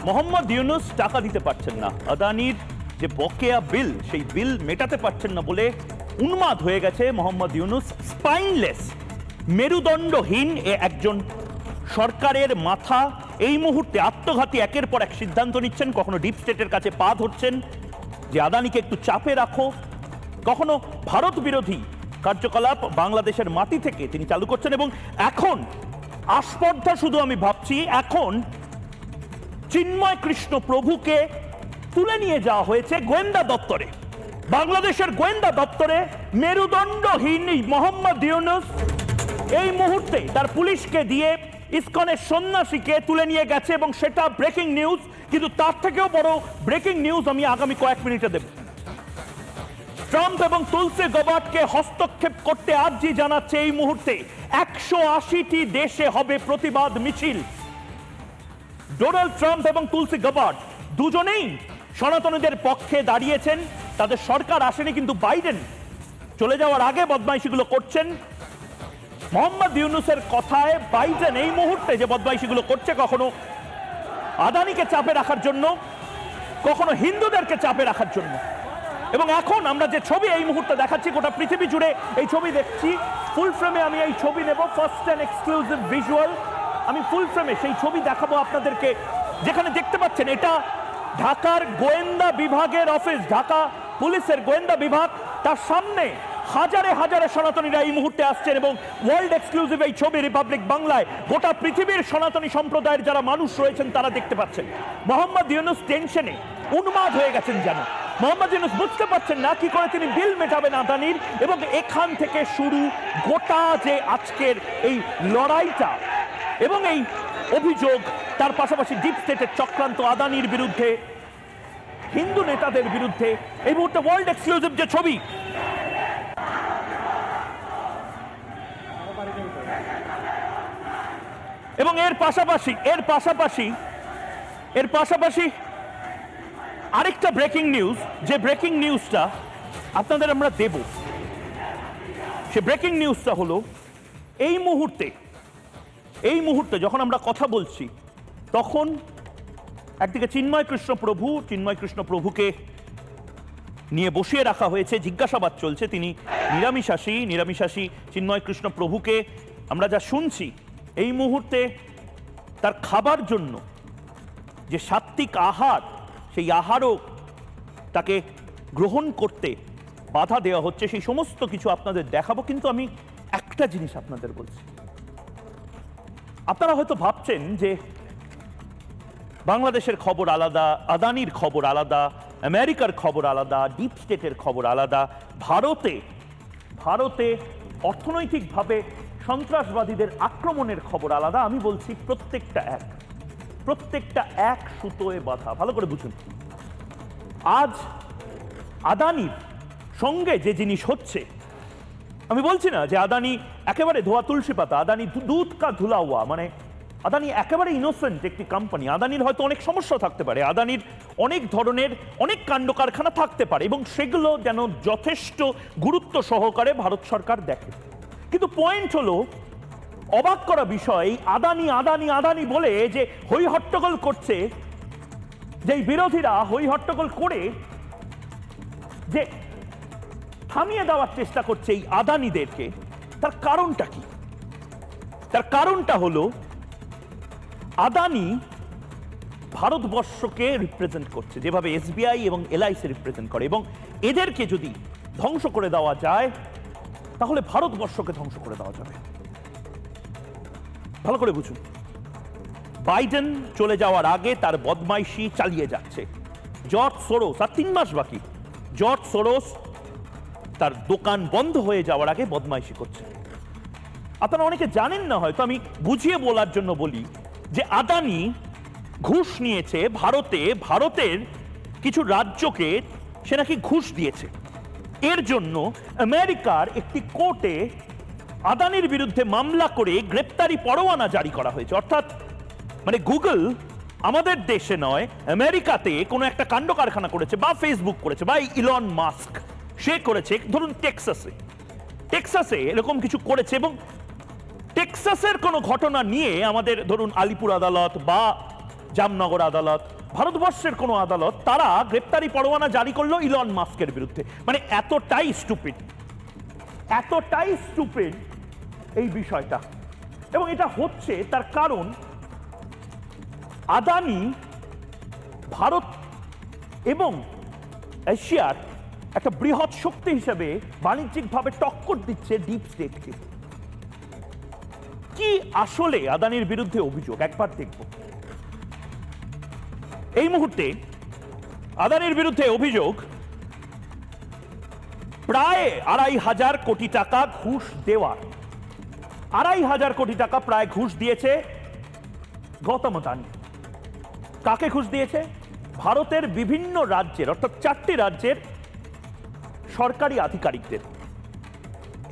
মোহাম্মদ ইউনুস টাকা দিতে পারছেন না, আদানির যে বকেয়া বিল সেই বিল মেটাতে পারছেন না বলে উন্মাদ হয়ে গেছে মোহাম্মদ ইউনুস। স্পাইনলেস, মেরুদণ্ডহীন একজন সরকারের মাথা এই মুহূর্তে আত্মঘাতী একের পর এক সিদ্ধান্ত নিচ্ছেন। কখনো ডিপ স্টেটের কাছে পা ধরছেন যে আদানিকে একটু চাপে রাখো, কখনো ভারত বিরোধী কার্যকলাপ বাংলাদেশের মাটি থেকে তিনি চালু করছেন। এবং এখন আস্পর্ধা শুধু আমি ভাবছি, এখন চিন্ময় কৃষ্ণ প্রভুকে তুলে নিয়ে যাওয়া হয়েছে গোয়েন্দা দপ্তরে, বাংলাদেশের গোয়েন্দা দপ্তরে। মেরুদণ্ডহীন মোহাম্মদ ইউনুস এই মুহূর্তে তার পুলিশকে দিয়ে ইসকনের সন্ন্যাসীকে তুলে নিয়ে গেছে এবং সেটা ব্রেকিং নিউজ। কিন্তু তার থেকেও বড় ব্রেকিং নিউজ আমি আগামী কয়েক মিনিটে দেব। ট্রাম্প এবং তুলসি গাবার্ডকে হস্তক্ষেপ করতে আর্জি জানাচ্ছে এই মুহূর্তে 180টি দেশে হবে প্রতিবাদ মিছিল। ডোনাল্ড ট্রাম্প এবং তুলসি গাবার্ড দুজনেই সনাতনীদের পক্ষে দাঁড়িয়েছেন। তাদের সরকার আসেনি, কিন্তু বাইডেন চলে যাওয়ার আগে বদমাইশিগুলো করছেন। মোহাম্মদ ইউনুসের কথায় বাইডেন এই মুহূর্তে যে বদমাইশিগুলো করছে, কখনো আদানিকে চাপে রাখার জন্য, কখনো হিন্দুদেরকে চাপে রাখার জন্য। এবং এখন আমরা যে ছবি এই মুহূর্তে দেখাচ্ছি, গোটা পৃথিবী জুড়ে এই ছবি দেখছি। ফুল ফ্রেমে আমি এই ছবি নেব, ফার্স্ট অ্যান্ড এক্সক্লুসিভ ভিজুয়াল। আমি ফুল ফ্রেমে সেই ছবি দেখাবো আপনাদেরকে, যেখানে দেখতে পাচ্ছেন এটা ঢাকার গোয়েন্দা বিভাগের অফিস, ঢাকা পুলিশের গোয়েন্দা বিভাগ। তার সামনে হাজারে হাজারে সনাতনীরা এই মুহূর্তে আসছেন এবং ওয়ার্ল্ড এক্সক্লুসিভ এই ছবি রিপাবলিক বাংলায় গোটা পৃথিবীর সনাতনী সম্প্রদায়ের যারা মানুষ রয়েছেন তারা দেখতে পাচ্ছেন। মোহাম্মদ ইউনুস টেনশনে উন্মাদ হয়ে গেছেন যেন। মোহাম্মদ ইউনুস বুঝতে পারছেন না কি করে তিনি বিল মেটাবেন আদানির। এবং এখান থেকে শুরু গোটা যে আজকের এই লড়াইটা এবং এই অভিযোগ, তার পাশাপাশি ডিপ স্টেটের চক্রান্ত আদানির বিরুদ্ধে, হিন্দু নেতাদের বিরুদ্ধে। এই মুহূর্তে ওয়ার্ল্ড এক্সক্লুসিভ যে ছবি, এবং এর পাশাপাশি আরেকটা ব্রেকিং নিউজ, যে ব্রেকিং নিউজটা আপনাদের আমরা দেব। সে ব্রেকিং নিউজটা হলো এই মুহূর্তে যখন আমরা কথা বলছি তখন একদিকে চিন্ময় কৃষ্ণ প্রভুকে নিয়ে বসিয়ে রাখা হয়েছে, জিজ্ঞাসাবাদ চলছে। তিনি নিরামিষাশী চিন্ময় কৃষ্ণ প্রভুকে আমরা যা শুনছি, এই মুহূর্তে তার খাবার জন্য যে সাত্ত্বিক আহার, সেই আহারও তাকে গ্রহণ করতে বাধা দেওয়া হচ্ছে। সেই সমস্ত কিছু আপনাদের দেখাবো। কিন্তু আমি একটা জিনিস আপনাদের বলছি, আপনারা হয়তো ভাবছেন যে বাংলাদেশের খবর আলাদা, আদানির খবর আলাদা, আমেরিকার খবর আলাদা, ডিপ স্টেটের খবর আলাদা, ভারতে অর্থনৈতিকভাবে সন্ত্রাসবাদীদের আক্রমণের খবর আলাদা। আমি বলছি প্রত্যেকটা এক সুতোয় বাঁধা। ভালো করে বুঝুন, আজ আদানির সঙ্গে যে জিনিস হচ্ছে, আমি বলছি না যে আদানি একেবারে ধোয়া তুলসী পাতা, আদানি দুধ কা ধুলা হুয়া, মানে আদানি একেবারে ইনোসেন্ট একটি কোম্পানি। আদানির হয়তো অনেক সমস্যা থাকতে পারে, আদানির অনেক ধরনের অনেক কাণ্ড কারখানা থাকতে পারে, এবং সেগুলো যেন যথেষ্ট গুরুত্ব সহকারে ভারত সরকার দেখে। কিন্তু পয়েন্ট হলো, অবাক করা বিষয়, আদানি আদানি আদানি বলে যে হই হট্টগোল করছে, যেই বিরোধীরা হই হট্টগোল করে যে থামিয়ে দেওয়ার চেষ্টা করছে এই আদানিদেরকে, তার কারণটা কি? তার কারণটা হলো আদানি ভারতবর্ষকে রিপ্রেজেন্ট করছে, যেভাবে এসবিআই এবং এলআইসি রিপ্রেজেন্ট করে, এবং এদেরকে যদি ধ্বংস করে দেওয়া যায় তাহলে ভারতবর্ষকে ধ্বংস করে দেওয়া যাবে। ভালো করে বুঝুন, বাইডেন চলে যাওয়ার আগে তার বদমাইশি চালিয়ে যাচ্ছে। জর্জ সোরোস, আর 3 মাস বাকি, জর্জ সোরোস তার দোকান বন্ধ হয়ে যাওয়ার আগে বদমাইশি করছে। আপনারা অনেকে জানেন না, হয়তো আমি বুঝিয়ে বলার জন্য বলি যে আদানি ঘুষ নিয়েছে ভারতের কিছু রাজ্যকে সে নাকি ঘুষ দিয়েছে। এর জন্য আমেরিকার একটি কোর্টে আদানির বিরুদ্ধে মামলা করে গ্রেপ্তারি পরোয়ানা জারি করা হয়েছে। অর্থাৎ মানে গুগল আমাদের দেশে নয়, আমেরিকাতে কোনো একটা কাণ্ড কারখানা করেছে, বা ফেসবুক করেছে, বা ইলন মাস্ক সে করেছে, ধরুন টেক্সাসে এরকম কিছু করেছে। এবং টেক্সাসের কোনো ঘটনা নিয়ে আমাদের ধরুন আলিপুর আদালত বা জামনগর আদালত ভারতবর্ষের কোনো আদালত তারা গ্রেপ্তারি পরোয়ানা জারি করলো ইলন মাস্কের বিরুদ্ধে। মানে এতটাই স্টুপিড এই বিষয়টা। এবং এটা হচ্ছে তার কারণ আদানি ভারত এবং এশিয়ার একটা বৃহৎ শক্তি হিসেবে বাণিজ্যিকভাবে টক্কর দিচ্ছে ডিপ স্টেটকে। কি আসলে আদানির বিরুদ্ধে অভিযোগ একবার দেখব। এই মুহূর্তে আদানির বিরুদ্ধে অভিযোগ প্রায় ২৫০০ কোটি টাকা ঘুষ দেওয়া। ২৫০০ কোটি টাকা প্রায় ঘুষ দিয়েছে গৌতম আদানি। কাকে ঘুষ দিয়েছে? ভারতের বিভিন্ন রাজ্যের, অর্থাৎ ৪টি রাজ্যের সরকারি আধিকারিকদের।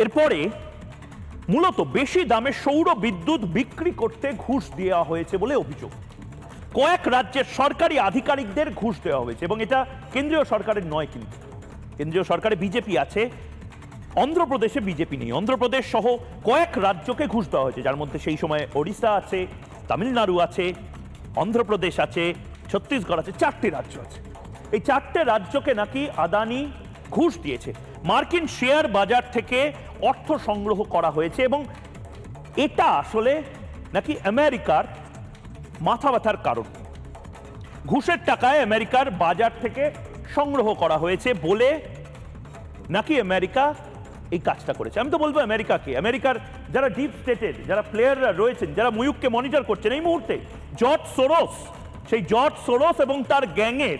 এরপরে মূলত বেশি দামে সৌর বিদ্যুৎ বিক্রি করতে ঘুষ দেওয়া হয়েছে বলে অভিযোগ। কয়েক রাজ্যের সরকারি আধিকারিকদের ঘুষ দেওয়া হয়েছে এবং এটা কেন্দ্রীয় সরকারের নয়, কিন্তু কেন্দ্রীয় সরকারে বিজেপি আছে, অন্ধ্রপ্রদেশে বিজেপি নেই। অন্ধ্রপ্রদেশ সহ কয়েক রাজ্যকে ঘুষ দেওয়া হয়েছে, যার মধ্যে সেই সময় ওড়িশা আছে, তামিলনাড়ু আছে, অন্ধ্রপ্রদেশ আছে, ছত্তিশগড় আছে, ৪টি রাজ্য আছে। এই ৪টে রাজ্যকে নাকি আদানি ঘুষ দিয়েছে। মার্কিন শেয়ার বাজার থেকে অর্থ সংগ্রহ করা হয়েছে এবং এটা আসলে নাকি আমেরিকার মাথা ব্যথার কারণ। ঘুষের টাকায় আমেরিকার বাজার থেকে সংগ্রহ করা হয়েছে বলে নাকি আমেরিকা এই কাজটা করেছে। আমি তো বলবো আমেরিকাকে, আমেরিকার যারা ডিপ স্টেটের যারা প্লেয়াররা রয়েছেন, যারা ময়ূককে মনিটর করছেন এই মুহূর্তে, জর্জ সোরোস, সেই জর্জ সোরোস এবং তার গ্যাংয়ের,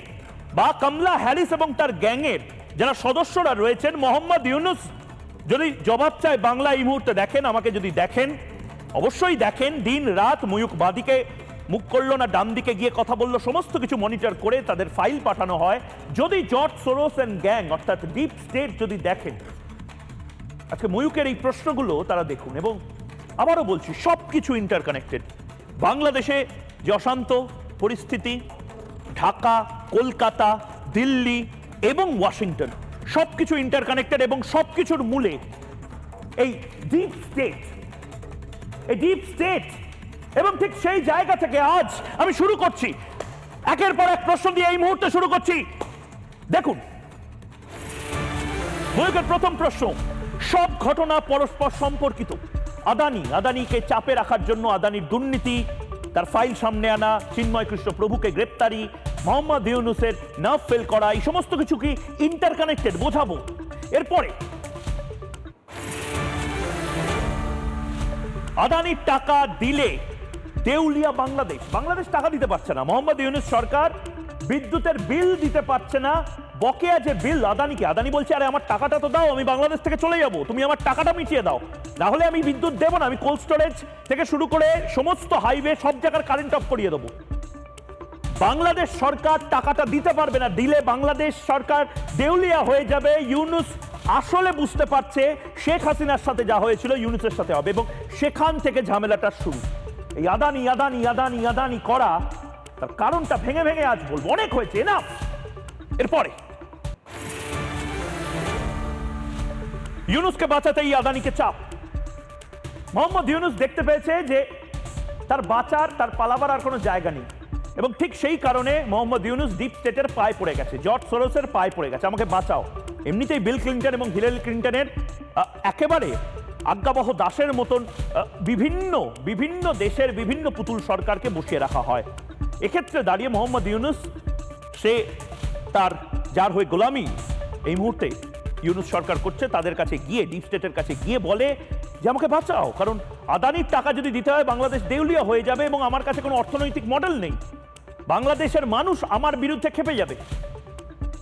বা কমলা হ্যারিস এবং তার গ্যাংয়ের যারা সদস্যরা রয়েছেন, মোহাম্মদ ইউনুস যদি জবাব চায় বাংলা এই মুহূর্তে দেখেন, আমাকে যদি দেখেন, অবশ্যই দেখেন, দিন রাত ময়ূক বাদিকে মুখ করলো না ডান দিকে গিয়ে কথা বললো, সমস্ত কিছু মনিটর করে তাদের ফাইল পাঠানো হয়। যদি জর্জ সোরোস এন্ড গ্যাং অর্থাৎ ডিপ স্টেট যদি দেখেন, আজকে ময়ূকের এই প্রশ্নগুলো তারা দেখুন। এবং আবারও বলছি, সবকিছু ইন্টারকানেক্টেড। বাংলাদেশে যে অশান্ত পরিস্থিতি, ঢাকা, কলকাতা, দিল্লি এবং ওয়াশিংটন, সবকিছু ইন্টারকানেক্টেড এবং সবকিছুর মূলে এই ডিপ স্টেট, এই ডিপ স্টেট। এবং ঠিক সেই জায়গা থেকে আজ আমি শুরু করছি, একের পর এক প্রশ্ন দিয়ে এই মুহূর্তে শুরু করছি। দেখুন, ময়ূকের প্রথম প্রশ্ন, সব ঘটনা পরস্পর সম্পর্কিত। আদানিকে চাপে রাখার জন্য আদানির দুর্নীতি, তার ফাইল সামনে আনা, চিন্ময় কৃষ্ণ প্রভুকে গ্রেপ্তারি, মোহাম্মদ ইউনুসের নার্ভ ফেল করা, এই সমস্ত কিছু কি ইন্টারকানেক্টেড বোঝাবো। এরপরে আদানির টাকা দিলে দেউলিয়া বাংলাদেশ টাকা দিতে পারছে না। মোহাম্মদ ইউনুস সরকার বিদ্যুতের বিল দিতে পারছে না, বকেয়া যে বিল আদানি বলছে, আরে আমার টাকাটা তো দাও, আমি বাংলাদেশ থেকে চলে যাব, তুমি আমার টাকাটা মিটিয়ে দাও, না হলে আমি বিদ্যুৎ দেবো না, আমি কোল্ড স্টোরেজ থেকে শুরু করে সমস্ত হাইওয়ে সব জায়গার কারেন্ট অফ করিয়ে দেবো। বাংলাদেশ সরকার টাকাটা দিতে পারবে না, দিলে বাংলাদেশ সরকার দেউলিয়া হয়ে যাবে। ইউনুস আসলে বুঝতে পারছে শেখ হাসিনার সাথে যা হয়েছিল ইউনুসের সাথে হবে, এবং সেখান থেকে ঝামেলাটা শুরু। এই আদানি করা, তার কারণটা ভেঙে ভেঙে আজ বলবো, অনেক হয়েছে, না। এরপরে ইউনুসকে বাঁচাতে এই আদানিকে চাপ। মোহাম্মদ ইউনুস দেখতে পেয়েছে যে তার পালাবার আর কোনো জায়গা নেই, এবং ঠিক সেই কারণে মোহাম্মদ ইউনুস ডিপ স্টেটের পায়ে পড়ে গেছে, জর্জ সোরোসের পায়ে পড়ে গেছে, আমাকে বাঁচাও। এমনিতেই বিল ক্লিন্টন এবং হিলারি ক্লিন্টনের একেবারে আজ্ঞাবহ দাসের মতন বিভিন্ন দেশের বিভিন্ন পুতুল সরকারকে বসিয়ে রাখা হয়। এক্ষেত্রে দাঁড়িয়ে মোহাম্মদ ইউনুস, সে যার হয়ে গোলামি এই মুহূর্তে ইউনুস সরকার করছে, তাদের কাছে গিয়ে, ডিপ স্টেটের কাছে গিয়ে বলে যে আমাকে বাঁচাও, কারণ আদানির টাকা যদি দিতে হয় বাংলাদেশ দেউলিয়া হয়ে যাবে এবং আমার কাছে কোনো অর্থনৈতিক মডেল নেই, বাংলাদেশের মানুষ আমার বিরুদ্ধে খেপে যাবে।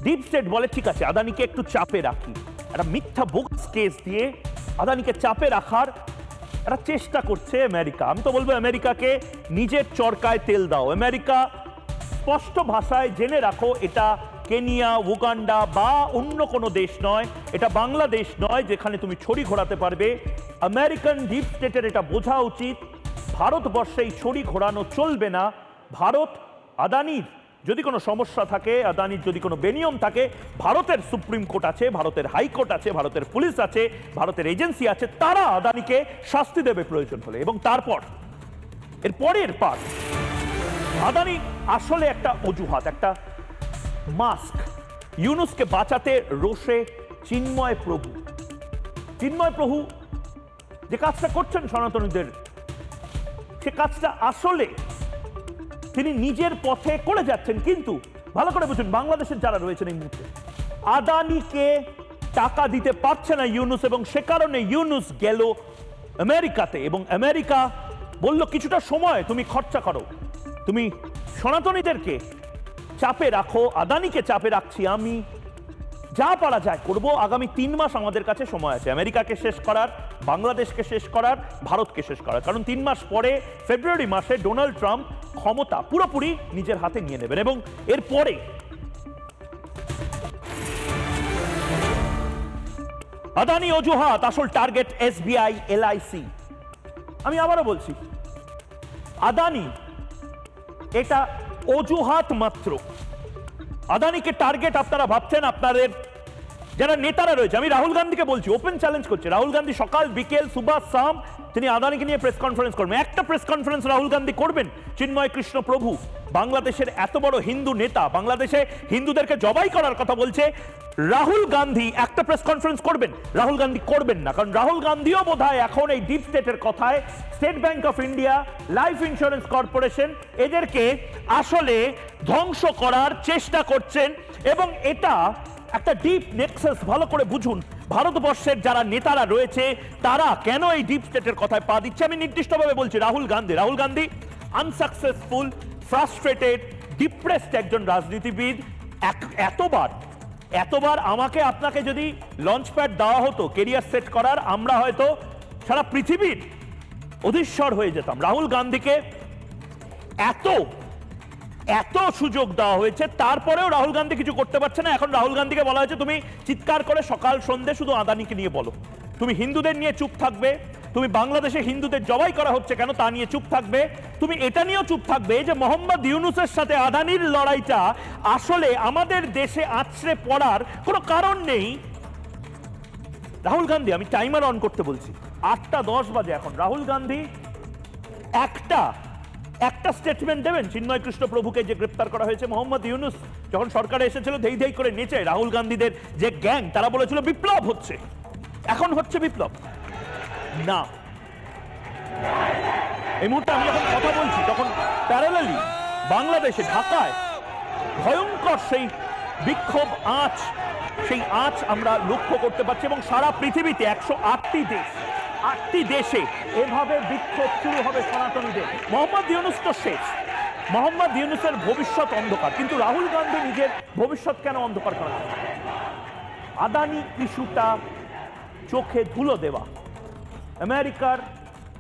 ডিপ স্টেট বলে ঠিক আছে, আদানিকে একটু চাপে রাখি, একটা মিথ্যা বোগস কেস দিয়ে আদানিকে চাপে রাখার একটা চেষ্টা করছে আমেরিকা। আমি তো বলবো আমেরিকাকে নিজের চরকায় তেল দাও। আমেরিকা স্পষ্ট ভাষায় জেনে রাখো, এটা কেনিয়া, উগান্ডা বা অন্য কোনো দেশ নয়, এটা বাংলাদেশ নয় যেখানে তুমি ছড়ি ঘোরাতে পারবে। আমেরিকান ডিপ স্টেটের এটা বোঝা উচিত, ভারতবর্ষে এই ছড়ি ঘোরানো চলবে না। ভারত, আদানির যদি কোনো সমস্যা থাকে, আদানির যদি কোনো বেনিয়ম থাকে, ভারতের সুপ্রিম কোর্ট আছে, ভারতের হাইকোর্ট আছে, ভারতের পুলিশ আছে, ভারতের এজেন্সি আছে, তারা আদানিকে শাস্তি দেবে প্রয়োজন হলে। এবং তারপর এর পরের পার্ট, আসলে একটা অজুহাত, একটা মাস্ক। ইউনুসকে বাঁচাতে রোষে চিন্ময় প্রভু। চিন্ময় প্রভু যে কাজটা করছেন সনাতনীদের, সে কাজটা আসলে তিনি নিজের পথে করে যাচ্ছেন। কিন্তু ভালো করে বুঝুন, বাংলাদেশের যারা রয়েছেন এই মুহূর্তে, আদানিকে টাকা দিতে পারছে না ইউনুস, এবং সে কারণে ইউনুস গেল আমেরিকাতে, এবং আমেরিকা বলল কিছুটা সময় তুমি খরচা করো, তুমি সনাতনীদেরকে চাপে রাখো, আদানিকে চাপে রাখছি আমি, যা পারা যায় করবো। আগামী 3 মাস আমাদের কাছে সময় আছে আমেরিকাকে শেষ করার, বাংলাদেশকে শেষ করার, ভারতকে শেষ করার। কারণ 3 মাস পরে ফেব্রুয়ারি মাসে ডোনাল্ড ট্রাম্প ক্ষমতা পুরোপুরি নিজের হাতে নিয়ে নেবেন, এবং এরপরে আদানি অজুহাত, আসল টার্গেট এসবিআই, এলআইসি। আমি আবারও বলছি, আদানি এটা অজুহাত মাত্র। আদানিকে টার্গেট আপনারা ভাবছেন, আপনাদের যারা নেতারা রয়েছে, আমি রাহুল গান্ধীকে বলছি, ওপেন চ্যালেঞ্জ করছে রাহুল গান্ধী, সকাল বিকেল সুবাহ শাম তিনি আদানিকে নিয়ে প্রেস কনফারেন্স করবেন। একটা প্রেস কনফারেন্স রাহুল গান্ধী করবেন। চিন্ময় কৃষ্ণ প্রভু, বাংলাদেশের এত বড় হিন্দু নেতা, বাংলাদেশে হিন্দুদেরকে জবাই করার কথা বলছে, রাহুল গান্ধী একটা প্রেস কনফারেন্স করবেন? রাহুল গান্ধী করবেন না, কারণ রাহুল গান্ধীও বোধহয় এখন এই ডিপ স্টেটের কথায়, state bank of India, life insurance corporation, এদেরকে আসলে ধ্বংস করার চেষ্টা করছেন। এবং এটা একটা ডিপ নেক্সাস। ভালো করে বুঝুন, ভারতবর্ষের যারা নেতারা রয়েছে তারা কেন এই ডিপ স্টেটের কথায় পা দিচ্ছে। আমি নির্দিষ্টভাবে বলছি Rahul Gandhi unsuccessful, frustrated, depressed একজন রাজনীতিবিদ। এতবার আমাকে আপনাকে যদি লঞ্চ প্যাড দেওয়া হতো কেরিয়ার সেট করার, আমরা হয়তো সারা পৃথিবীর অধীশ্বর হয়ে যেতাম। রাহুল গান্ধীকে এত সুযোগ দেওয়া হয়েছে, তারপরেও রাহুল গান্ধী কিছু করতে পারছে না। এখন রাহুল গান্ধীকে বলা হয়েছে তুমি চিৎকার করে সকাল সন্ধ্যে শুধু আদানিকে নিয়ে বলো, তুমি হিন্দুদের নিয়ে চুপ থাকবে, তুমি বাংলাদেশে হিন্দুদের জবাই করা হচ্ছে কেন তা নিয়ে চুপ থাকবে, তুমি এটা নিয়েও চুপ থাকবে যে মোহাম্মদ ইউনুসের সাথে আদানির লড়াইটা আসলে আমাদের দেশে আছড়ে পড়ার কোনো কারণ নেই। রাহুল গান্ধী, আমি টাইমার অন করতে বলছি, 8:10 বাজে এখন। রাহুল গান্ধী একটা স্টেটমেন্ট দেবেন চিন্ময় কৃষ্ণ প্রভুকে যে গ্রেপ্তার করা হয়েছে। মোহাম্মদ ইউনুস যখন সরকারে এসেছিল ধেই ধেই করে নেচে রাহুল গান্ধীদের যে গ্যাং, তারা বলেছিল বিপ্লব হচ্ছে, এখন হচ্ছে বিপ্লব না। এই মুহূর্তে আমি যখন কথা বলছি তখন প্যারালালি বাংলাদেশে, ঢাকায় ভয়ঙ্কর সেই বিক্ষোভ আঁচ, সেই আঁচ আমরা লক্ষ্য করতে পারছি। এবং সারা পৃথিবীতে 108টি দেশে এভাবে বিক্ষোভ শুরু হবে সনাতনীদের। মোহাম্মদ ইউনুস তো শেষ, মোহাম্মদ ইউনুসের ভবিষ্যৎ অন্ধকার, কিন্তু রাহুল গান্ধী নিজের ভবিষ্যৎ কেন অন্ধকার করা? আদানি ইস্যুটা চোখে ধুলো দেওয়া, আমেরিকার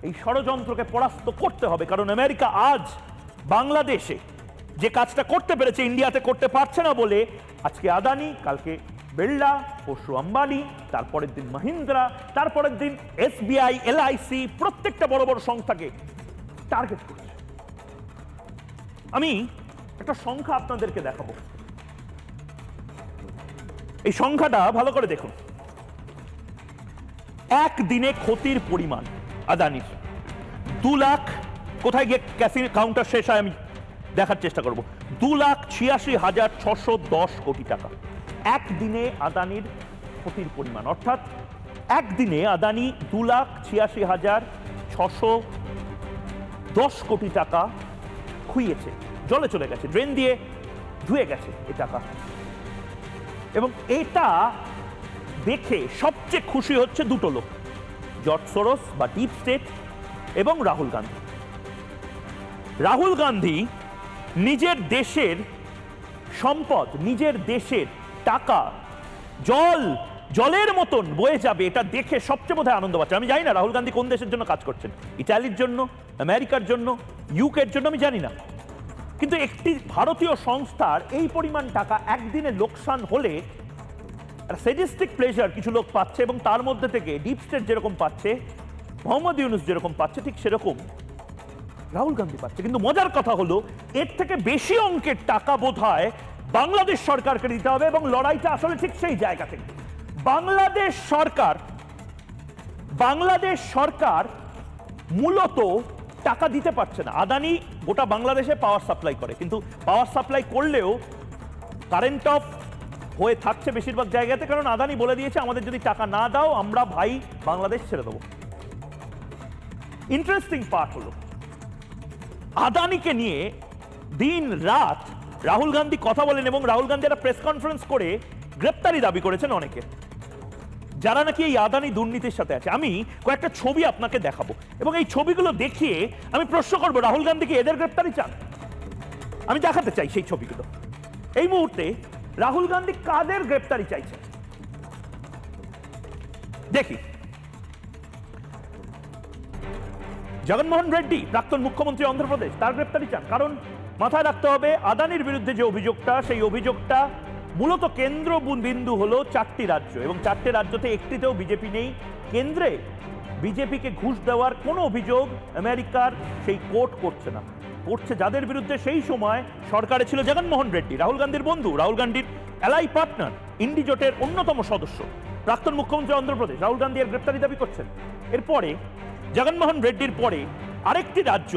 এই ষড়যন্ত্রকে পরাস্ত করতে হবে। কারণ আমেরিকা আজ বাংলাদেশে যে কাজটা করতে পেরেছে ইন্ডিয়াতে করতে পারছে না বলে আজকে আদানি, কালকে বিড়লা, পরশু আম্বানি, তারপরের দিন মহিন্দ্রা, তারপরের দিন এসবিআই, এলআইসি, প্রত্যেকটা বড় বড় সংস্থাকে টার্গেট করছে। আমি একটা সংখ্যা আপনাদেরকে দেখাবো, এই সংখ্যাটা ভালো করে দেখুন। একদিনে ক্ষতির পরিমাণ আদানির 2 লাখ, কোথায় গিয়ে ক্যাসিনো কাউন্টার শেষ হয় আমি দেখার চেষ্টা করব, 2,86,610 কোটি টাকা একদিনে আদানির ক্ষতির পরিমাণ। অর্থাৎ একদিনে আদানি 2,86,610 কোটি টাকা খুইয়েছে, জলে চলে গেছে, ড্রেন দিয়ে ধুয়ে গেছে এ টাকা। এবং এটা দেখে সবচেয়ে খুশি হচ্ছে দুটো লোক, জর্জ সোরস বা ডিপ স্টেট এবং রাহুল গান্ধী। রাহুল গান্ধী নিজের দেশের সম্পদ, নিজের দেশের টাকা জলের মতন বয়ে যাবে এটা দেখে সবচেয়ে বোধহয় আনন্দ পাচ্ছে। আমি জানি না রাহুল গান্ধী কোন দেশের জন্য কাজ করছেন, ইটালির জন্য, আমেরিকার জন্য, ইউকের জন্য, আমি জানি না। কিন্তু একটি ভারতীয় সংস্থার এই পরিমাণ টাকা একদিনে লোকসান হলে সেডিস্টিক প্লেজার কিছু লোক পাচ্ছে, এবং তার মধ্যে থেকে ডিপ স্টেট যেরকম পাচ্ছে, মোহাম্মদ ইউনুস যেরকম পাচ্ছে, ঠিক সেরকম রাহুল গান্ধী পাচ্ছে। কিন্তু মজার কথা হলো এর থেকে বেশি অঙ্কের টাকা বোধহয় বাংলাদেশ সরকারকে দিতে হবে, এবং লড়াইটা আসলে ঠিক সেই জায়গা থেকে। বাংলাদেশ সরকার মূলত টাকা দিতে পারছে না। আদানি গোটা বাংলাদেশে পাওয়ার সাপ্লাই করে, কিন্তু পাওয়ার সাপ্লাই করলেও কারেন্ট অফ হয়ে থাকছে বেশিরভাগ জায়গাতে, কারণ আদানি বলে দিয়েছে আমাদের যদি টাকা না দাও আমরা ভাই বাংলাদেশ ছেড়ে দেবো। ইন্টারেস্টিং পার্ট হলো আদানিকে নিয়ে দিন রাত রাহুল গান্ধী কথা বলেন এবং রাহুল গান্ধী একটা প্রেস কনফারেন্স করে গ্রেপ্তারি দাবি করেছেন অনেকে যারা নাকি এই আদানি দুর্নীতির সাথে আছে। আমি কয়েকটা ছবি আপনাকে দেখাবো এবং এই ছবিগুলো দেখিয়ে আমি প্রশ্ন করবো রাহুল গান্ধীকে এদের গ্রেপ্তারি চান? আমি দেখাতে চাই সেই ছবিগুলো। এই মুহূর্তে রাহুল গান্ধী কাদের গ্রেপ্তারি চাইছেন দেখি। জগনমোহন রেড্ডি প্রাক্তন মুখ্যমন্ত্রী অন্ধ্রপ্রদেশ, তার গ্রেপ্তারি চান। কারণ মাথায় রাখতে হবে আদানির বিরুদ্ধে যে অভিযোগটা, সেই অভিযোগটা মূলত কেন্দ্র বিন্দু হলো 4টি রাজ্য এবং 4টে রাজ্যতে একটিতেও বিজেপি নেই। কেন্দ্রে বিজেপিকে ঘুষ দেওয়ার কোনো অভিযোগ আমেরিকার সেই কোর্ট করছে না, করছে যাদের বিরুদ্ধে সেই সময় সরকারে ছিল জগনমোহন রেড্ডি, রাহুল গান্ধীর বন্ধু, রাহুল গান্ধীর অ্যালাই পার্টনার, ইন্ডি জোটের অন্যতম সদস্য, প্রাক্তন মুখ্যমন্ত্রী অন্ধ্রপ্রদেশ। রাহুল গান্ধী এর গ্রেপ্তারি দাবি করছেন। এরপরে জগনমোহন রেড্ডির পরে আরেকটি রাজ্য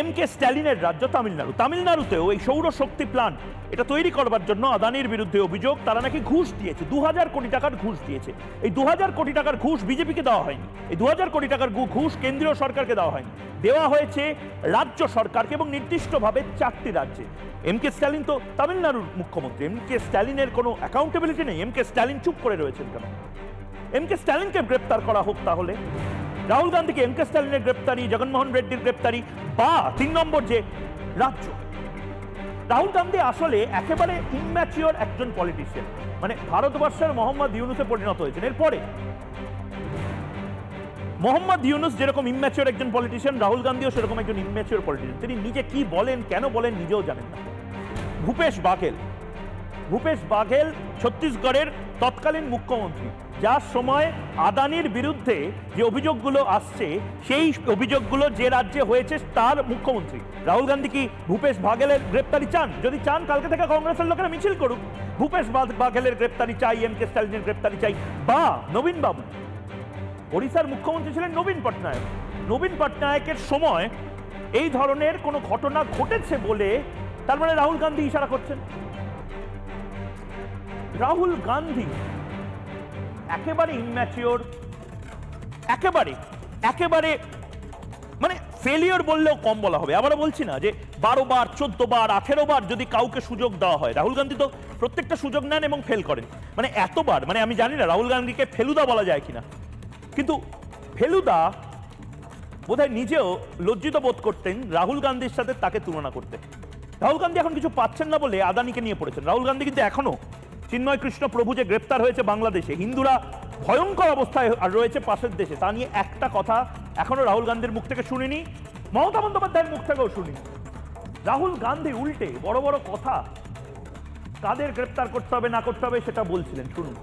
এমকে স্ট্যালিনের রাজ্য তামিলনাড়ু। তামিলনাড়ুতেও এই সৌরশক্তি প্ল্যান্ট এটা তৈরি করবার জন্য আদানির বিরুদ্ধে অভিযোগ তারা নাকি ঘুষ দিয়েছে, 2000 কোটি টাকার ঘুষ দিয়েছে। এই 2000 কোটি টাকার ঘুষ বিজেপিকে দেওয়া হয়নি, এই 2000 কোটি টাকার ঘুষ কেন্দ্রীয় সরকারকে দেওয়া হয়নি, দেওয়া হয়েছে রাজ্য সরকারকে এবং নির্দিষ্টভাবে 4টি রাজ্যে। এমকে স্ট্যালিন তো তামিলনাড়ুর মুখ্যমন্ত্রী, এমকে স্ট্যালিনের কোনো অ্যাকাউন্টেবিলিটি নেই। এমকে স্ট্যালিন চুপ করে রয়েছেন কেন? এমকে স্ট্যালিনকে গ্রেপ্তার করা হোক তাহলে। রাহুল গান্ধীকে এমকে স্ট্যালিনের গ্রেপ্তারি, জগনমোহন রেড্ডির গ্রেপ্তারি, বা 3 নম্বর যে রাজ্য। রাহুল গান্ধী আসলে একেবারে ইম্যাচিওর একজন পলিটিশিয়ান, মানে ভারতবর্ষের মোহাম্মদ ইউনুসে পরিণত হয়েছেন। এরপরে মোহাম্মদ ইউনুস যেরকম ইম্যাচিওর একজন পলিটিশিয়ান, রাহুল গান্ধীও সেরকম একজন ইম্যাচিওর পলিটিশিয়ান। তিনি নিজে কি বলেন, কেন বলেন নিজেও জানেন না। ভূপেশ বাঘেল ছত্তিশগড়ের তৎকালীন মুখ্যমন্ত্রী, যার সময় আদানির বিরুদ্ধে যে অভিযোগগুলো আসছে সেই অভিযোগগুলো যে রাজ্যে হয়েছে তার মুখ্যমন্ত্রী। রাহুল গান্ধী কি ভূপেশ বাঘেলের গ্রেপ্তারি চান? যদি চান কালকে থেকে কংগ্রেসের লোকেরা মিছিল করুক, ভূপেশ বাঘেলের গ্রেপ্তারি চাই, এমকে স্ট্যালিনের গ্রেপ্তারি চাই। বা নবীন বাবু, ওড়িশার মুখ্যমন্ত্রী ছিলেন নবীন পটনায়ক, নবীন পটনায়কের সময় এই ধরনের কোনো ঘটনা ঘটেছে বলে তার মানে রাহুল গান্ধী ইশারা করছেন। রাহুল গান্ধী একেবারে ইম্যাচিওর, একেবারে মানে ফেলিওর বললেও কম বলা হবে। আবারও বলছি না যে 12 বার 14 বার 18 বার যদি কাউকে সুযোগ দেওয়া হয়, রাহুল গান্ধী তো প্রত্যেকটা সুযোগ নেন এবং ফেল করেন। মানে এতবার, মানে আমি জানি না রাহুল গান্ধীকে ফেলুদা বলা যায় কিনা, কিন্তু ফেলুদা বোধহয় নিজেও লজ্জিত বোধ করতেন রাহুল গান্ধীর সাথে তাকে তুলনা করতে। রাহুল গান্ধী এখন কিছু পাচ্ছেন না বলে আদানিকে নিয়ে পড়েছেন। রাহুল গান্ধী কিন্তু এখনো চিন্ময় কৃষ্ণ প্রভু যে গ্রেপ্তার হয়েছে বাংলাদেশে, হিন্দুরা ভয়ঙ্কর অবস্থায় রয়েছে পাশের দেশে, তা নিয়ে একটা কথা এখনো রাহুল গান্ধীর মুখ থেকে শুনিনি, মমতা বন্দ্যোপাধ্যায়ের মুখ থেকেও শুনিনি। রাহুল গান্ধী উল্টে বড় বড় কথা কাদের গ্রেপ্তার করতে হবে না করতে হবে সেটা বলছিলেন, শুনুন।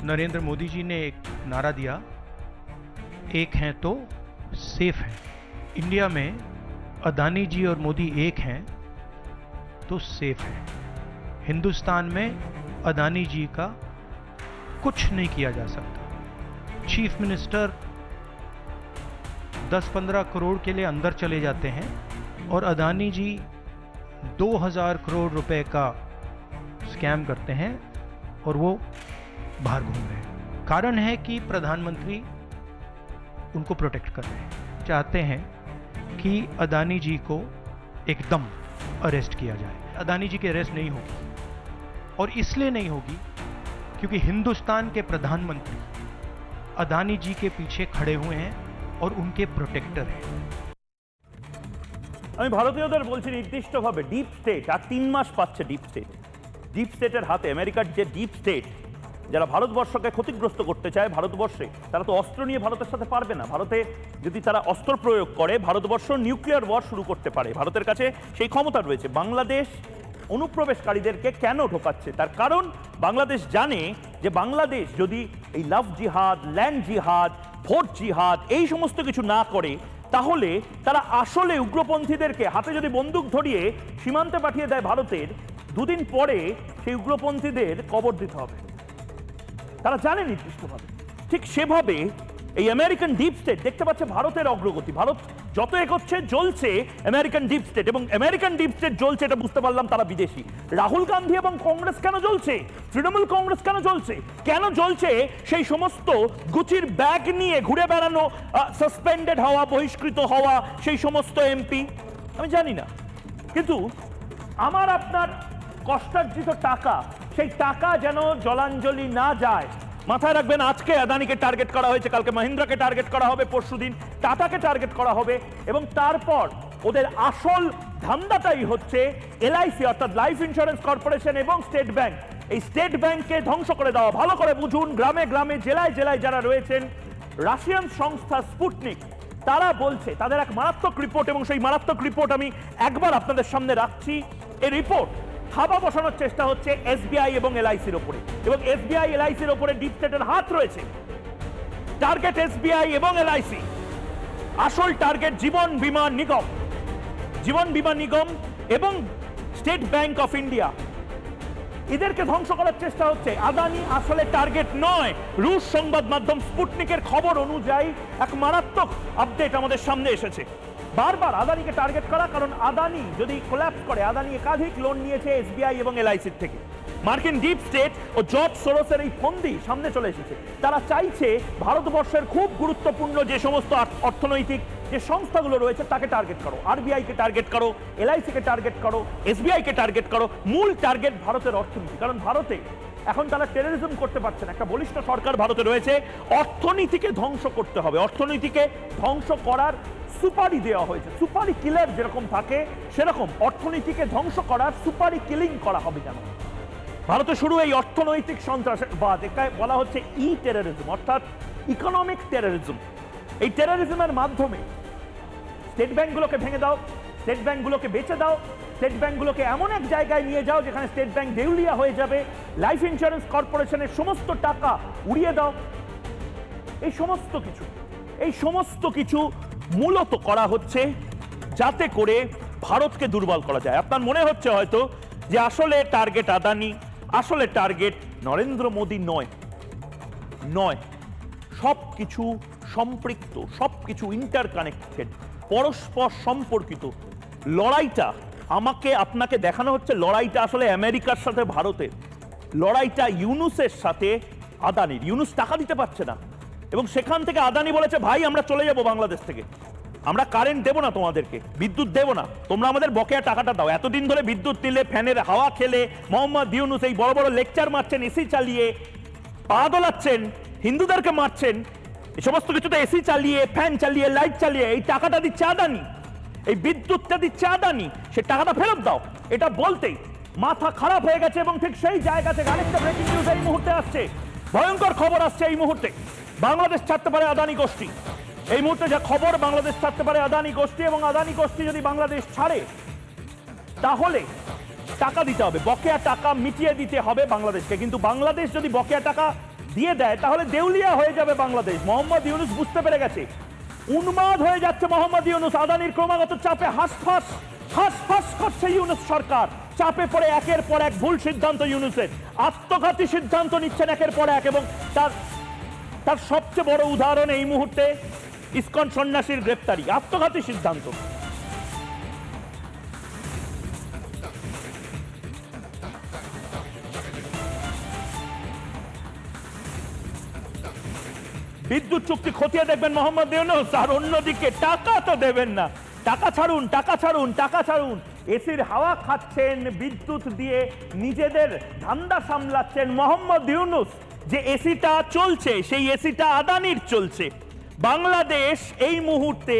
नरेंद्र मोदी जी ने एक नारा दिया, एक हैं तो सेफ है। इंडिया में अदानी जी और मोदी एक हैं तो सेफ है। हिंदुस्तान में अदानी जी का कुछ नहीं किया जा सकता। चीफ मिनिस्टर 10-15 करोड़ के लिए अंदर चले जाते हैं और अदानी जी 2000 करोड़ रुपए का स्कैम करते हैं और वो बाहर घूम रहे हैं। कारण है कि प्रधानमंत्री उनको प्रोटेक्ट कर रहे हैं, चाहते हैं कि अदानी जी को एकदम अरेस्ट किया जाए। अदानी जी की अरेस्ट नहीं होगी, और इसलिए नहीं होगी क्योंकि हिंदुस्तान के प्रधानमंत्री अदानी जी के पीछे खड़े हुए हैं और उनके प्रोटेक्टर हैं। আমি ভারতীয়দের বলছি নির্দিষ্টভাবে ডিপ স্টেট আর 3 মাস পাচ্ছে। ডিপ স্টেটের হাতে, আমেরিকার যে ডিপ স্টেট যারা ভারতবর্ষকে ক্ষতিগ্রস্ত করতে চায় ভারতবর্ষে, তারা তো অস্ত্র নিয়ে ভারতের সাথে পারবে না। ভারতে যদি তারা অস্ত্র প্রয়োগ করে ভারতবর্ষ নিউক্লিয়ার ওয়ার শুরু করতে পারে, ভারতের কাছে সেই ক্ষমতা রয়েছে। বাংলাদেশ অনুপ্রবেশকারীদেরকে কেন ঢোকাচ্ছে? তার কারণ বাংলাদেশ জানে যে বাংলাদেশ যদি এই লাভ জিহাদ, ল্যান্ড জিহাদ, ভোট জিহাদ এই সমস্ত কিছু না করে, তাহলে তারা আসলে উগ্রপন্থীদেরকে হাতে যদি বন্দুক ধরিয়ে সীমান্তে পাঠিয়ে দেয় ভারতের, দুদিন পরে সেই উগ্রপন্থীদের কবর দিতে হবে। তারা জানে নির্দিষ্টভাবে। ঠিক সেভাবে এই আমেরিকান ডিপ স্টেট দেখতে পাচ্ছে ভারতের অগ্রগতি, ভারত যত এগোচ্ছে জ্বলছে আমেরিকান ডিপ স্টেট, এবং আমেরিকান ডিপ স্টেট জ্বলছে এটা বুঝতে পারলাম তারা বিদেশি। রাহুল গান্ধী এবং কংগ্রেস কেন জ্বলছে, তৃণমূল কংগ্রেস কেন জ্বলছে, কেন জ্বলছে সেই সমস্ত গুচির ব্যাগ নিয়ে ঘুরে বেড়ানো, সাসপেন্ডেড হওয়া, বহিষ্কৃত হওয়া সেই সমস্ত এমপি, আমি জানি না। কিন্তু আমার আপনার কষ্টার্জিত টাকা, সেই টাকা যেন জলাঞ্জলি না যায়। মাথায় রাখবেন, আজকে আদানিকে টার্গেট করা হয়েছে, কালকে মহিন্দ্রাকে টার্গেট করা হবে, পরশুদিন টাটাকে টার্গেট করা হবে, এবং তারপর ওদের আসল ধান্দাটাই হচ্ছে এলআইসি অর্থাৎ লাইফ ইন্স্যুরেন্স কর্পোরেশন এবং স্টেট ব্যাংক। এই স্টেট ব্যাংককে ধ্বংস করে দেওয়া। ভালো করে বুঝুন, গ্রামে গ্রামে জেলায় জেলায় যারা রয়েছেন, রাশিয়ান সংস্থা স্পুটনিক তারা বলছে, তাদের এক মারাত্মক রিপোর্ট, এবং সেই মারাত্মক রিপোর্ট আমি একবার আপনাদের সামনে রাখছি। এই রিপোর্ট থাবা বসানোর চেষ্টা হচ্ছে এসবিআই এবং এলআইসির ওপরে, এবং এসবিআই এলআইসির ওপরে ডিপ স্টেটের হাত রয়েছে। টার্গেট এসবিআই এবং এলআইসি, আসল টার্গেট জীবন বীমা নিগম, জীবন বীমা নিগম এবং স্টেট ব্যাংক অফ ইন্ডিয়া। এদেরকে ধ্বংস করার চেষ্টা হচ্ছে। আদানি আসলে টার্গেট নয়। রুশ সংবাদ মাধ্যম স্পুটনিকের খবর অনুযায়ী এক মারাত্মক আপডেট আমাদের সামনে এসেছে। বারবার আদানিকে টার্গেট করা, কারণ আদানি যদি কোল্যাপস করে, আদানি একাধিক লোন নিয়েছে এসবিআই এবং এলআইসির থেকে। মার্কিন ডিপ স্টেট ও জর্জ সোরসের এই ফন্দি সামনে চলে এসেছে। তারা চাইছে ভারতবর্ষের খুব গুরুত্বপূর্ণ যে সমস্ত অর্থনৈতিক যে সংস্থাগুলো রয়েছে তাকে টার্গেট করো, আরবিআইকে টার্গেট করো, এলআইসিকে টার্গেট করো, এসবিআইকে টার্গেট করো। মূল টার্গেট ভারতের অর্থনীতি, কারণ ভারতে এখন তারা টেররিজম করতে পারছে না। একটা বলিষ্ঠ সরকার ভারতে রয়েছে, অর্থনীতিকে ধ্বংস করতে হবে। অর্থনীতিকে ধ্বংস করার সুপারি দেওয়া হয়েছে। সুপারি কিলার যেরকম থাকে সেরকম অর্থনীতিকে ধ্বংস করার সুপারি কিলিং করা হবে। যেন ভারতে শুরু এই অর্থনৈতিক সন্ত্রাসবাদ, এটাকে বলা হচ্ছে ই টেররিজম অর্থাৎ ইকোনমিক টেররিজম। এই টেররিজমের মাধ্যমে স্টেট ব্যাংকগুলোকে ভেঙে দাও, স্টেট ব্যাংকগুলোকে বেচে দাও, স্টেট ব্যাংকগুলোকে এমন এক জায়গায় নিয়ে যাও যেখানে স্টেট ব্যাংক দেউলিয়া হয়ে যাবে, লাইফ ইন্স্যুরেন্স কর্পোরেশনের সমস্ত টাকা উড়িয়ে দাও। এই সমস্ত কিছু মূলত করা হচ্ছে যাতে করে ভারতকে দুর্বল করা যায়। আপনার মনে হচ্ছে হয়তো যে আসলে টার্গেট আদানি, আসলে টার্গেট নরেন্দ্র মোদী নয়। সবকিছু সম্পৃক্ত, সবকিছু ইন্টারকানেক্টেড, পরস্পর সম্পর্কিত। লড়াইটা আমাকে আপনাকে দেখানো হচ্ছে, লড়াইটা আসলে আমেরিকার সাথে ভারতের, লড়াইটা ইউনুসের সাথে আদানির। ইউনুস টাকা দিতে পারছে না, এবং সেখান থেকে আদানি বলেছে, ভাই আমরা চলে যাব বাংলাদেশ থেকে, আমরা কারেন্ট দেবো না তোমাদেরকে, বিদ্যুৎ দেবো না, তোমরা আমাদের বকেয়া টাকাটা দাও। এতদিন ধরে বিদ্যুৎ নিলে, ফ্যানের হাওয়া খেলে মোহাম্মদ ইউনুস এই বড় বড় লেকচার মারছেন, এসি চালিয়ে পা দোলাচ্ছেন, হিন্দুদেরকে মারছেন, এই সমস্ত কিছুতে এসি চালিয়ে, ফ্যান চালিয়ে, লাইট চালিয়ে এই টাকাটা দিচ্ছে আদানি, এই বিদ্যুৎটা দিচ্ছে আদানি, সে টাকাটা ফেরত দাও। এটা বলতেই মাথা খারাপ হয়ে গেছে, এবং ঠিক সেই জায়গা থেকে আরেকটা ব্রেকিং নিউজ এই মুহূর্তে আসছে, ভয়ঙ্কর খবর আসছে এই মুহূর্তে। বাংলাদেশ ছাড়তে পারে আদানি গোষ্ঠী। এই মুহূর্তে যা খবর, বাংলাদেশ ছাড়তে পারে আদানি গোষ্ঠী, এবং আদানি গোষ্ঠী যদি বাংলাদেশ ছাড়ে তাহলে টাকা দিতে হবে, বকেয়া টাকা মিটিয়ে দিতে হবে বাংলাদেশকে। কিন্তু বাংলাদেশ যদি বকেয়া টাকা দিয়ে দেয় তাহলে দেউলিয়া হয়ে যাবে বাংলাদেশ। মোহাম্মদ ইউনুস বুঝতে পেরে গেছে, উন্মাদ হয়ে যাচ্ছে মোহাম্মদ ইউনুস। আদানির ক্রমাগত চাপে হাঁসফাঁস করছে ইউনুস সরকার, চাপে পড়ে একের পর এক ভুল সিদ্ধান্ত ইউনুসের, আত্মঘাতী সিদ্ধান্ত নিচ্ছেন একের পর এক। এবং তার সবচেয়ে বড় উদাহরণ এই মুহূর্তে ইসকন সন্ন্যাসীর গ্রেপ্তারি, আত্মঘাতী সিদ্ধান্ত। বিদ্যুৎ চুক্তি খতিয়ে দেখবেন মোহাম্মদ ইউনুস, আর অন্যদিকে টাকা তো দেবেন না। টাকা ছাড়ুন। এসির হাওয়া খাচ্ছেন, বিদ্যুৎ দিয়ে নিজেদের ধান্দা সামলাচ্ছেন মোহাম্মদ ইউনুস। যে এসিটা চলছে সেই এসিটা আদানির চলছে। বাংলাদেশ এই মুহূর্তে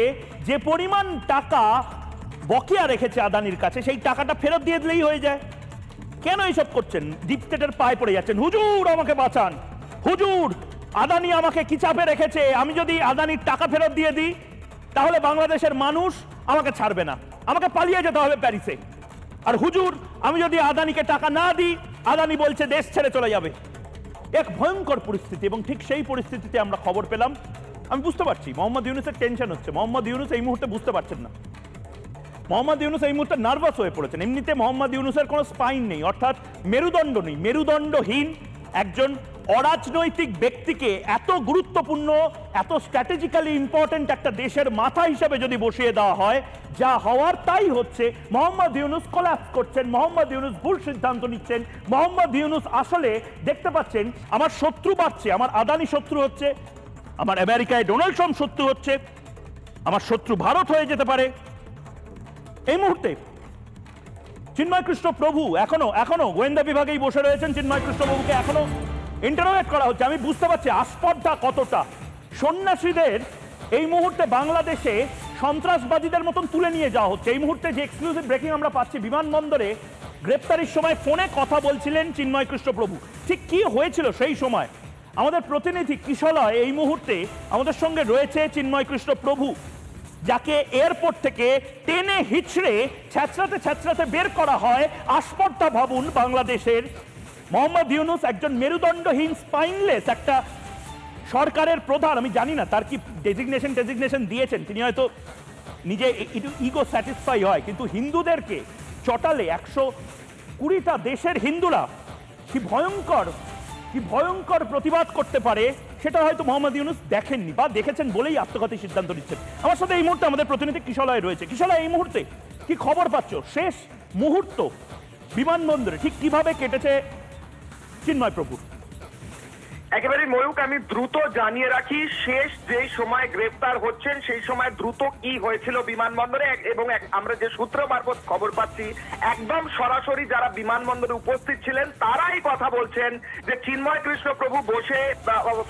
যে পরিমাণ টাকা বকেয়া রেখেছে আদানির কাছে, সেই টাকাটা ফেরত দিয়ে দিলেই হয়ে যায়। কেন এইসব করছেন? ডিপ স্টেটের পায়ে পড়ে যাচ্ছেন, হুজুর আমাকে বাঁচান, হুজুর আদানি আমাকে কি চাপে রেখেছে, আমি যদি আদানির টাকা ফেরত দিয়ে দিই তাহলে বাংলাদেশের মানুষ আমাকে ছাড়বে না, আমাকে পালিয়ে যেতে হবে প্যারিসে। আর হুজুর আমি যদি আদানিকে টাকা না দিই, আদানি বলছে দেশ ছেড়ে চলে যাবে। এক ভয়ঙ্কর পরিস্থিতি, এবং ঠিক সেই পরিস্থিতিতে আমরা খবর পেলাম। আমি বুঝতে পারছি মোহাম্মদ ইউনুসের টেনশন হচ্ছে। মোহাম্মদ ইউনুস এই মুহূর্তে বুঝতে পারছেন না, মোহাম্মদ ইউনুস এই মুহূর্তে নার্ভাস হয়ে পড়েছেন। এমনিতে মোহাম্মদ ইউনুসের কোনো স্পাইন নেই, অর্থাৎ মেরুদণ্ড নেই, মেরুদণ্ডহীন একজন অরাজনৈতিক ব্যক্তিকে এত গুরুত্বপূর্ণ, এত স্ট্র্যাটেজিক্যালি ইম্পর্টেন্ট একটা দেশের মাথা হিসেবে যদি বসিয়ে দেওয়া হয়, যা হওয়ার তাই হচ্ছে। মোহাম্মদ ইউনুস কোল্যাপস করছেন, মোহাম্মদ ইউনুস ভুল সিদ্ধান্ত নিচ্ছেন। মোহাম্মদ ইউনুস আসলে দেখতে পাচ্ছেন আমার শত্রু বাড়ছে, আমার আদানি শত্রু হচ্ছে, আমার আমেরিকায় ডোনাল্ড ট্রাম্প শত্রু হচ্ছে, আমার শত্রু ভারত হয়ে যেতে পারে। এই মুহূর্তে চিন্ময় কৃষ্ণ প্রভু এখনো গোয়েন্দা বিভাগেই বসে রয়েছেন। চিন্ময় কৃষ্ণ প্রভুকে এখনো ইন্টারোগেট করা হচ্ছে। আমি বুঝতে পারছি আস্পর্ধা কতটা। সন্ন্যাসীদের এই মুহূর্তে বাংলাদেশে সন্ত্রাসবাদীদের মতন তুলে নিয়ে যাওয়া হচ্ছে। এই মুহূর্তে যে এক্সক্লুসিভ ব্রেকিং আমরা পাচ্ছি, বিমানবন্দরে গ্রেপ্তারির সময় ফোনে কথা বলছিলেন চিন্ময় কৃষ্ণ প্রভু। ঠিক কি হয়েছিল সেই সময়? আমাদের প্রতিনিধি কিশলয় এই মুহূর্তে আমাদের সঙ্গে রয়েছে। চিন্ময় কৃষ্ণ প্রভু, যাকে এয়ারপোর্ট থেকে টেনে হিচড়ে ছ্যাঁচড়াতে বের করা হয়। আস্পর্ধা ভাবুন বাংলাদেশের। মোহাম্মদ ইউনুস একজন মেরুদণ্ডহীন, স্পাইনলেস একটা সরকারের প্রধান। আমি জানি না তার কি ডেজিগনেশন দিয়েছেন, তিনি হয়তো নিজে ইগো স্যাটিসফাই হয়, কিন্তু হিন্দুদেরকে চটালে 120টা দেশের হিন্দুরা কি ভয়ঙ্কর প্রতিবাদ করতে পারে, সেটা হয়তো মোহাম্মদ ইউনুস দেখেননি, বা দেখেছেন বলেই আত্মঘাতী সিদ্ধান্ত নিচ্ছেন। আমার সাথে এই মুহূর্তে আমাদের প্রতিনিধি কিশলয় রয়েছে। কিশলয়, এই মুহূর্তে কি খবর পাচ্ছ? শেষ মুহূর্ত বিমানবন্দরে ঠিক কিভাবে কেটেছে চিন্ময় প্রভুর? একেবারে ময়ূক, আমি দ্রুত জানিয়ে রাখি, শেষ যেই সময় গ্রেফতার হচ্ছেন সেই সময় দ্রুত কি হয়েছিল বিমানবন্দরে, এবং আমরা যে সূত্র মারফত খবর পাচ্ছি একদম সরাসরি যারা বিমানবন্দরে উপস্থিত ছিলেন তারাই কথা বলছেন যে চিন্ময় কৃষ্ণ প্রভু বসে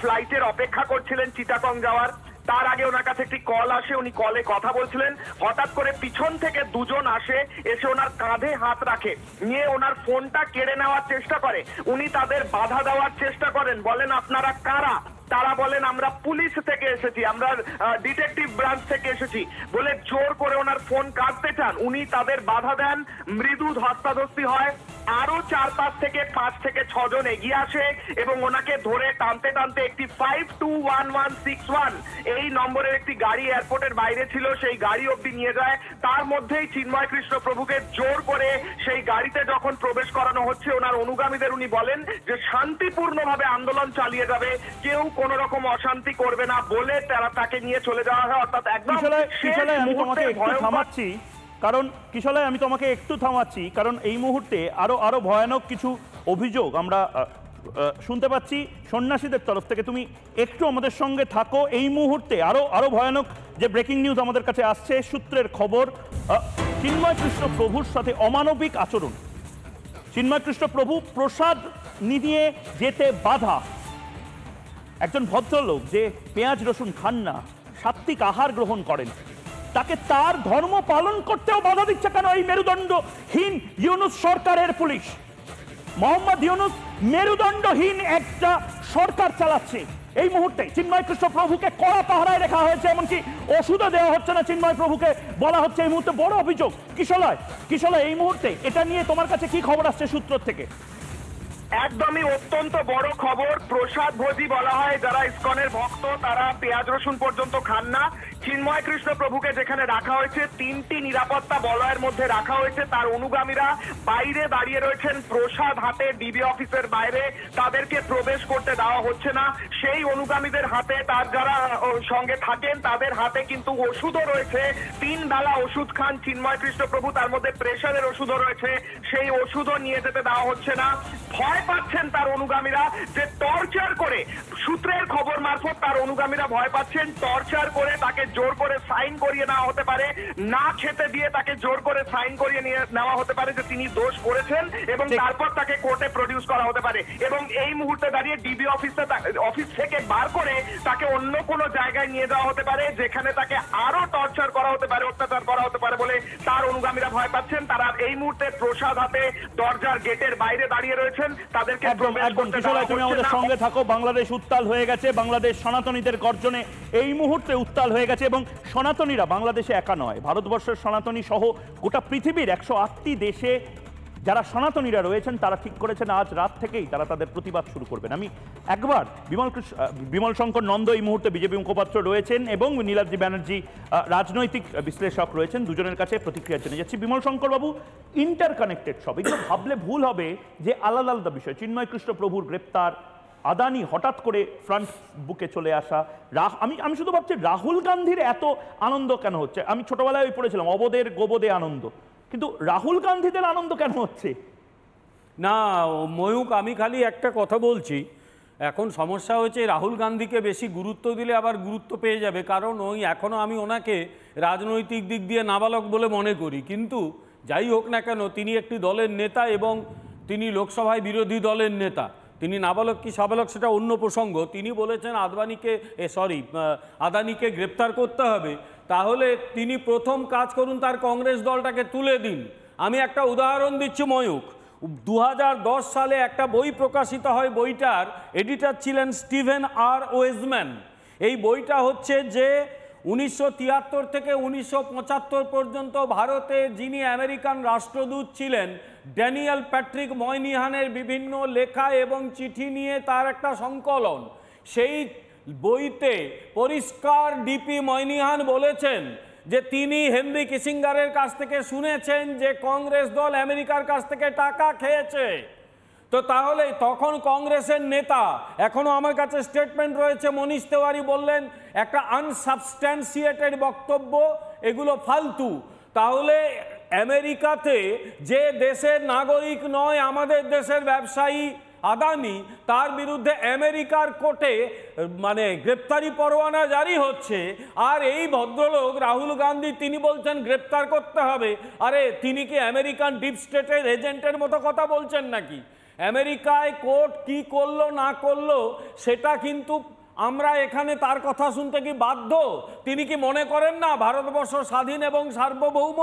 ফ্লাইটের অপেক্ষা করছিলেন চিটাগং যাওয়ার। তার আগে ওনার কাছে একটি কল আসে, উনি কলে কথা বলছিলেন। হঠাৎ করে পিছন থেকে দুজন আসে, এসে ওনার কাঁধে হাত রাখে, নিয়ে ওনার ফোনটা কেড়ে নেওয়ার চেষ্টা করে। উনি তাদের বাধা দেওয়ার চেষ্টা করেন, বলেন আপনারা কারা? তারা বলেন আমরা পুলিশ থেকে এসেছি, আমরা ডিটেকটিভ ব্রাঞ্চ থেকে এসেছি, বলে জোর করে ওনার ফোন কাটতে চান। উনি তাদের বাধা দেন, মৃদু ধস্তাধস্তি হয়। আরো 4-5 থেকে 6 জন এগিয়ে আসে এবং ওনাকে ধরে টানতে টানতে একটি 521161 এই নম্বরের একটি গাড়ি এয়ারপোর্টের বাইরে ছিল, সেই গাড়ি অবধি নিয়ে যায়। তার মধ্যেই চিন্ময় কৃষ্ণ প্রভুকে জোর করে সেই গাড়িতে যখন প্রবেশ করানো হচ্ছে, ওনার অনুগামীদের উনি বলেন যে শান্তিপূর্ণভাবে আন্দোলন চালিয়ে যাবে, কেউ কোন রকম অশান্তি করবে না বলে তাকে নিয়ে চলে যাওয়া হয়। অর্থাৎ একদম কিশলয়, আমি তোমাকে একটু থামাচ্ছি, কারণ এই মুহূর্তে আরো ভয়ানক কিছু অভিযোগ আমরা শুনতে পাচ্ছি সন্ন্যাসীদের তরফ থেকে। তুমি একটু আমাদের সঙ্গে থাকো। এই মুহূর্তে আরো ভয়ানক যে ব্রেকিং নিউজ আমাদের কাছে আসছে, সূত্রের খবর, চিন্ময় কৃষ্ণ প্রভুর সাথে অমানবিক আচরণ। চিন্ময় কৃষ্ণ প্রভু প্রসাদ নিয়ে যেতে বাধা। একজন ভদ্রলোক যে পেঁয়াজ রসুন খান না, সাত্বিক আহার গ্রহণ করেন, তাকে তার ধর্ম পালন করতেও বাধা দিচ্ছে কেন এই মেরুদণ্ডহীন ইউনুস সরকারের পুলিশ? মোহাম্মদ ইউনুস মেরুদণ্ডহীন একটা সরকার চালাচ্ছে। এই মুহূর্তে চিন্ময় কৃষ্ণ প্রভুকে কড়া পাহারায় রাখা হয়েছে, এমনকি ওষুধও দেওয়া হচ্ছে না চিন্ময় প্রভুকে, বলা হচ্ছে এই মুহূর্তে বড় অভিযোগ। কিশলয়, এই মুহূর্তে এটা নিয়ে তোমার কাছে কি খবর আসছে সূত্র থেকে? একদমই অত্যন্ত বড় খবর। প্রসাদ ভোজি বলা হয়, যারা ইসকনের ভক্ত তারা পেঁয়াজ রসুন পর্যন্ত খান না। চিন্ময় কৃষ্ণ প্রভুকে যেখানে রাখা হয়েছে 3টি নিরাপত্তা বলয়ের মধ্যে রাখা হয়েছে, তার অনুগামীরা বাইরে দাঁড়িয়ে রয়েছেন প্রসাদ হাতে, ডিবি অফিসের বাইরে, তাদেরকে প্রবেশ করতে দেওয়া হচ্ছে না। সেই অনুগামীদের হাতে, তার যারা সঙ্গে থাকেন তাদের হাতে কিন্তু ওষুধও রয়েছে, 3 বেলা ওষুধ খান চিন্ময় কৃষ্ণ প্রভু, তার মধ্যে প্রেশারের ওষুধও রয়েছে, সেই ওষুধও নিয়ে যেতে দেওয়া হচ্ছে না। ভয় পাচ্ছেন তার অনুগামীরা যে টর্চার করে, সূত্রের খবর মারফত তার অনুগামীরা ভয় পাচ্ছেন টর্চার করে তাকে জোর করে সাইন করিয়ে নেওয়া হতে পারে, না খেতে দিয়ে তাকে জোর করে সাইন করিয়ে নেওয়া হতে পারে যে তিনি দোষ করেছেন, এবং তারপর তাকে কোর্টে প্রডিউস করা হতে পারে। এবং এই মুহূর্তে দাঁড়িয়ে ডিবি অফিস থেকে বার করে তাকে অন্য কোনো জায়গায় নিয়ে যাওয়া হতে পারে, যেখানে তাকে আরো টর্চার করা হতে পারে, অত্যাচার করা হতে পারে বলে তার অনুগামীরা ভয় পাচ্ছেন। তারা এই মুহূর্তে প্রসাদ হাতে দরজার গেটের বাইরে দাঁড়িয়ে রয়েছেন, তাদেরকে প্রবেশ করতে দেওয়া হচ্ছে না। তুমি আমাদের সঙ্গে থাকো। বাংলাদেশ উত্তাল হয়ে গেছে, বাংলাদেশ সনাতনীদের গর্জনে এই মুহূর্তে উত্তাল হয়ে গেছে, এবং সনাতনীরা বাংলাদেশে একা নয়, ভারতবর্ষের সনাতনী সহ গোটা পৃথিবীর 108টি দেশে যারা সনাতনীরা রয়েছেন তারা ঠিক করেছেন আজ রাত থেকেই তারা তাদের প্রতিবাদ শুরু করবেন। আমি একবার বিমল শঙ্কর নন্দ এই মুহূর্তে বিজেপি মুখপাত্র রয়েছেন এবং নীলাদ্রি ব্যানার্জি রাজনৈতিক বিশ্লেষক রয়েছেন, দুজনের কাছে প্রতিক্রিয়া জেনে যাচ্ছি। বিমল শঙ্কর বাবু, ইন্টারকানেক্টেড সব, এগুলো ভাবলে ভুল হবে যে আলাদা আলাদা বিষয়। চিন্ময় কৃষ্ণ প্রভুর গ্রেপ্তার, আদানি হঠাৎ করে ফ্রন্ট বুকে চলে আসা, আমি শুধু ভাবছি রাহুল গান্ধীর এত আনন্দ কেন হচ্ছে। আমি ছোটবেলায় পড়েছিলাম অবদের গোবদে আনন্দ, কিন্তু রাহুল গান্ধীদের আনন্দ কেন হচ্ছে না? ময়ূক, আমি খালি একটা কথা বলছি, এখন সমস্যা হয়েছে রাহুল গান্ধীকে বেশি গুরুত্ব দিলে আবার গুরুত্ব পেয়ে যাবে, কারণ এখনও আমি ওনাকে রাজনৈতিক দিক দিয়ে নাবালক বলে মনে করি, কিন্তু যাই হোক না কেন তিনি একটি দলের নেতা এবং তিনি লোকসভায় বিরোধী দলের নেতা। তিনি নাবালক কি সাবালক সেটা অন্য প্রসঙ্গ। তিনি বলেছেন আদানিকে গ্রেপ্তার করতে হবে, তাহলে তিনি প্রথম কাজ করুন, তার কংগ্রেস দলটাকে তুলে দিন। আমি একটা উদাহরণ দিচ্ছি ময়ূক, 2010 সালে একটা বই প্রকাশিত হয়, বইটার এডিটর ছিলেন স্টিভেন আর ওয়েজম্যান। এই বইটা হচ্ছে যে 1973 থেকে 1975 পর্যন্ত ভারতে যিনি আমেরিকান রাষ্ট্রদূত ছিলেন ড্যানিয়েল প্যাট্রিক ময়নিহানের বিভিন্ন লেখা এবং চিঠি নিয়ে তার একটা সংকলন। সেই বইতে পরিষ্কার ডিপি ময়নিহান বলেছেন যে তিনি হেনরি কিসিঙ্গারের কাছ থেকে শুনেছেন যে কংগ্রেস দল আমেরিকার কাছ থেকে টাকা খেয়েছে। তো তাহলে তখন কংগ্রেসের নেতা, এখনো আমার কাছে স্টেটমেন্ট রয়েছে, মনীশ তেওয়ারি বললেন একটা আনসাবস্ট্যান্সিয়েটেড বক্তব্য, এগুলো ফালতু। তাহলে আমেরিকাতে যে দেশের নাগরিক নয় আমাদের দেশের ব্যবসায়ী আদানি, তার বিরুদ্ধে আমেরিকার কোর্টে গ্রেপ্তারি পরোয়ানা জারি হচ্ছে, আর এই ভদ্রলোক রাহুল গান্ধী তিনি বলছেন গ্রেপ্তার করতে হবে। আরে তিনি কি আমেরিকান ডিপ স্টেটের এজেন্টের মতো কথা বলছেন নাকি? আমেরিকায় কোর্ট কি করলো না করলো সেটা কিন্তু আমরা এখানে তার কথা শুনতে কি বাধ্য? তিনি কি মনে করেন না ভারতবর্ষ স্বাধীন এবং সার্বভৌম?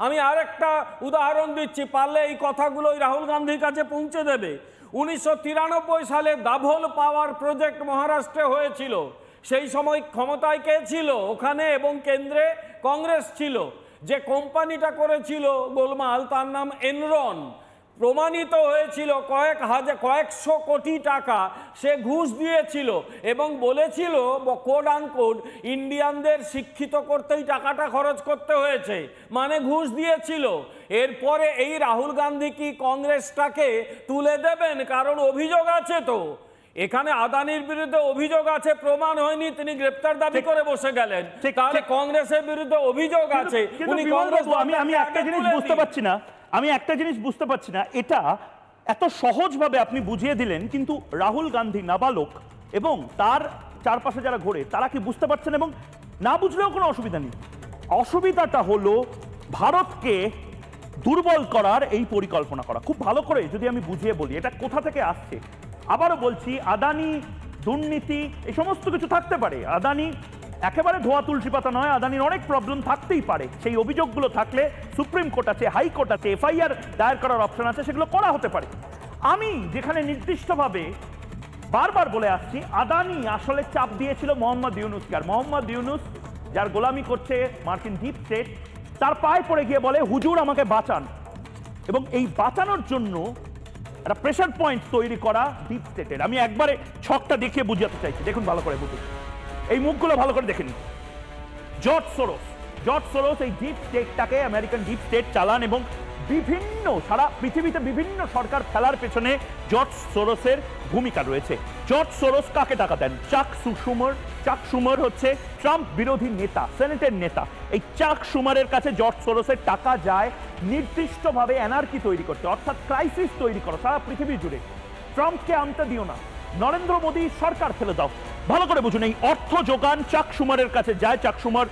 আমি আরেকটা উদাহরণ দিচ্ছি, পারলে এই কথাগুলো রাহুল গান্ধীর কাছে পৌঁছে দেবে। 1993 সালে দাভোল পাওয়ার প্রজেক্ট মহারাষ্ট্রে হয়েছিল। সেই সময় ক্ষমতায় কে ছিল ওখানে এবং কেন্দ্রে? কংগ্রেস ছিল। যে কোম্পানিটা করেছিল গোলমাল তার নাম এনরন। প্রমাণিত হয়েছিল কয়েকশো কোটি টাকা সে ঘুষ দিয়েছিল এবং বলেছিল কোড আনকোড ইন্ডিয়ানদের শিক্ষিত করতেই টাকাটা খরচ করতে হয়েছে, মানে ঘুষ দিয়েছিল। এরপরে এই রাহুল গান্ধী কি কংগ্রেসটাকে তুলে দেবেন? কারণ অভিযোগ আছে, তো এখানে আদানির বিরুদ্ধে অভিযোগ আছে, প্রমাণ হয়নি, তিনি গ্রেপ্তার দাবি করে বসে গেলেন। তাহলে কংগ্রেসের বিরুদ্ধে অভিযোগ আছে, উনি কংগ্রেস। আমি একটা জিনিস বুঝতে পারছি না, এটা এত সহজভাবে আপনি বুঝিয়ে দিলেন, কিন্তু রাহুল গান্ধী নাবালক এবং তার চারপাশে যারা ঘোরে তারা কি বুঝতে পারছেন? এবং না বুঝলেও কোনো অসুবিধা নেই। অসুবিধাটা হলো ভারতকে দুর্বল করার এই পরিকল্পনা করা। খুব ভালো করে যদি আমি বুঝিয়ে বলি এটা কোথা থেকে আসছে, আবারও বলছি, আদানি দুর্নীতি এই সমস্ত কিছু থাকতে পারে, আদানি একেবারে ধোয়া তুলসী পাতা নয়, আদানির অনেক প্রবলেম থাকতেই পারে। সেই অভিযোগগুলো থাকলে সুপ্রিম কোর্ট আছে, হাইকোর্ট আছে, এফআইআর দায়ের করার অপশন আছে, সেগুলো করা হতে পারে। আমি যেখানে নির্দিষ্টভাবে বারবার বলে আসছি, আদানি আসলে চাপ দিয়েছিল মোহাম্মদ ইউনুসকে, আর মোহাম্মদ ইউনুস যার গোলামি করছে মার্কিন ডিপ স্টেট, তার পায়ে পড়ে গিয়ে বলে হুজুর আমাকে বাঁচান, এবং এই বাঁচানোর জন্য একটা প্রেশার পয়েন্ট তৈরি করা ডিপ স্টেটের। আমি একবারে ছকটা দেখিয়ে বুঝাতে চাইছি, দেখুন ভালো করে বুঝুন, এই মুখগুলো ভালো করে দেখেন। জর্জ সোরস এই ডিপ স্টেটটাকে, আমেরিকান ডিপ স্টেট চালান এবং বিভিন্ন সারা পৃথিবীতে বিভিন্ন সরকার ফেলার পেছনে জর্জ সোরসের ভূমিকা রয়েছে। জর্জ সোরস কাকে টাকা দেন? চাক সুমার হচ্ছে ট্রাম্প বিরোধী নেতা, সেনেটের নেতা। এই চাক সুমারের কাছে জর্জ সোরসের টাকা যায় নির্দিষ্টভাবে এনার্কি তৈরি করতে, অর্থাৎ ক্রাইসিস তৈরি করো সারা পৃথিবী জুড়ে। ট্রাম্পকে আনতে দিও না, নরেন্দ্র মোদী সরকার ফেলে দাও। ভালো করে বুঝুন, এই অর্থ যোগান চাক সুমারের কাছে যায়। চাক সুমার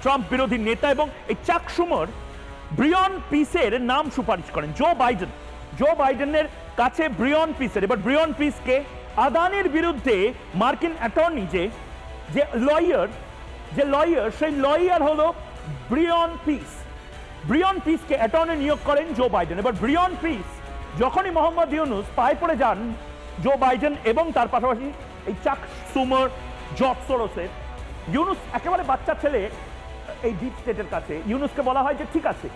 ট্রাম্প বিরোধী নেতা, এবং এই চাক সুমার ব্রিয়ন পিসের নাম সুপারিশ করেন জো বাইডেনের কাছে ব্রিয়ন পিসের। এবার ব্রিয়ন পিসকে আদানির বিরুদ্ধে মার্কিন অ্যাটর্নি যে লয়ার সেই লয়ার হলো ব্রিয়ন পিসকে অ্যাটর্নি নিয়োগ করেন জো বাইডেন। এবার ব্রিয়ন পিস যখনই মোহাম্মদ ইউনুস পায়ে পড়ে যান জো বাইডেন এবং তার পাশাপাশি এই চাক সুমার, জর্জ সোরসের, ইউনুস একেবারে বাচ্চা ছেলে এই ডিপ স্টেটের কাছে, ইউনুসকে বলা হয় যে ঠিক আছে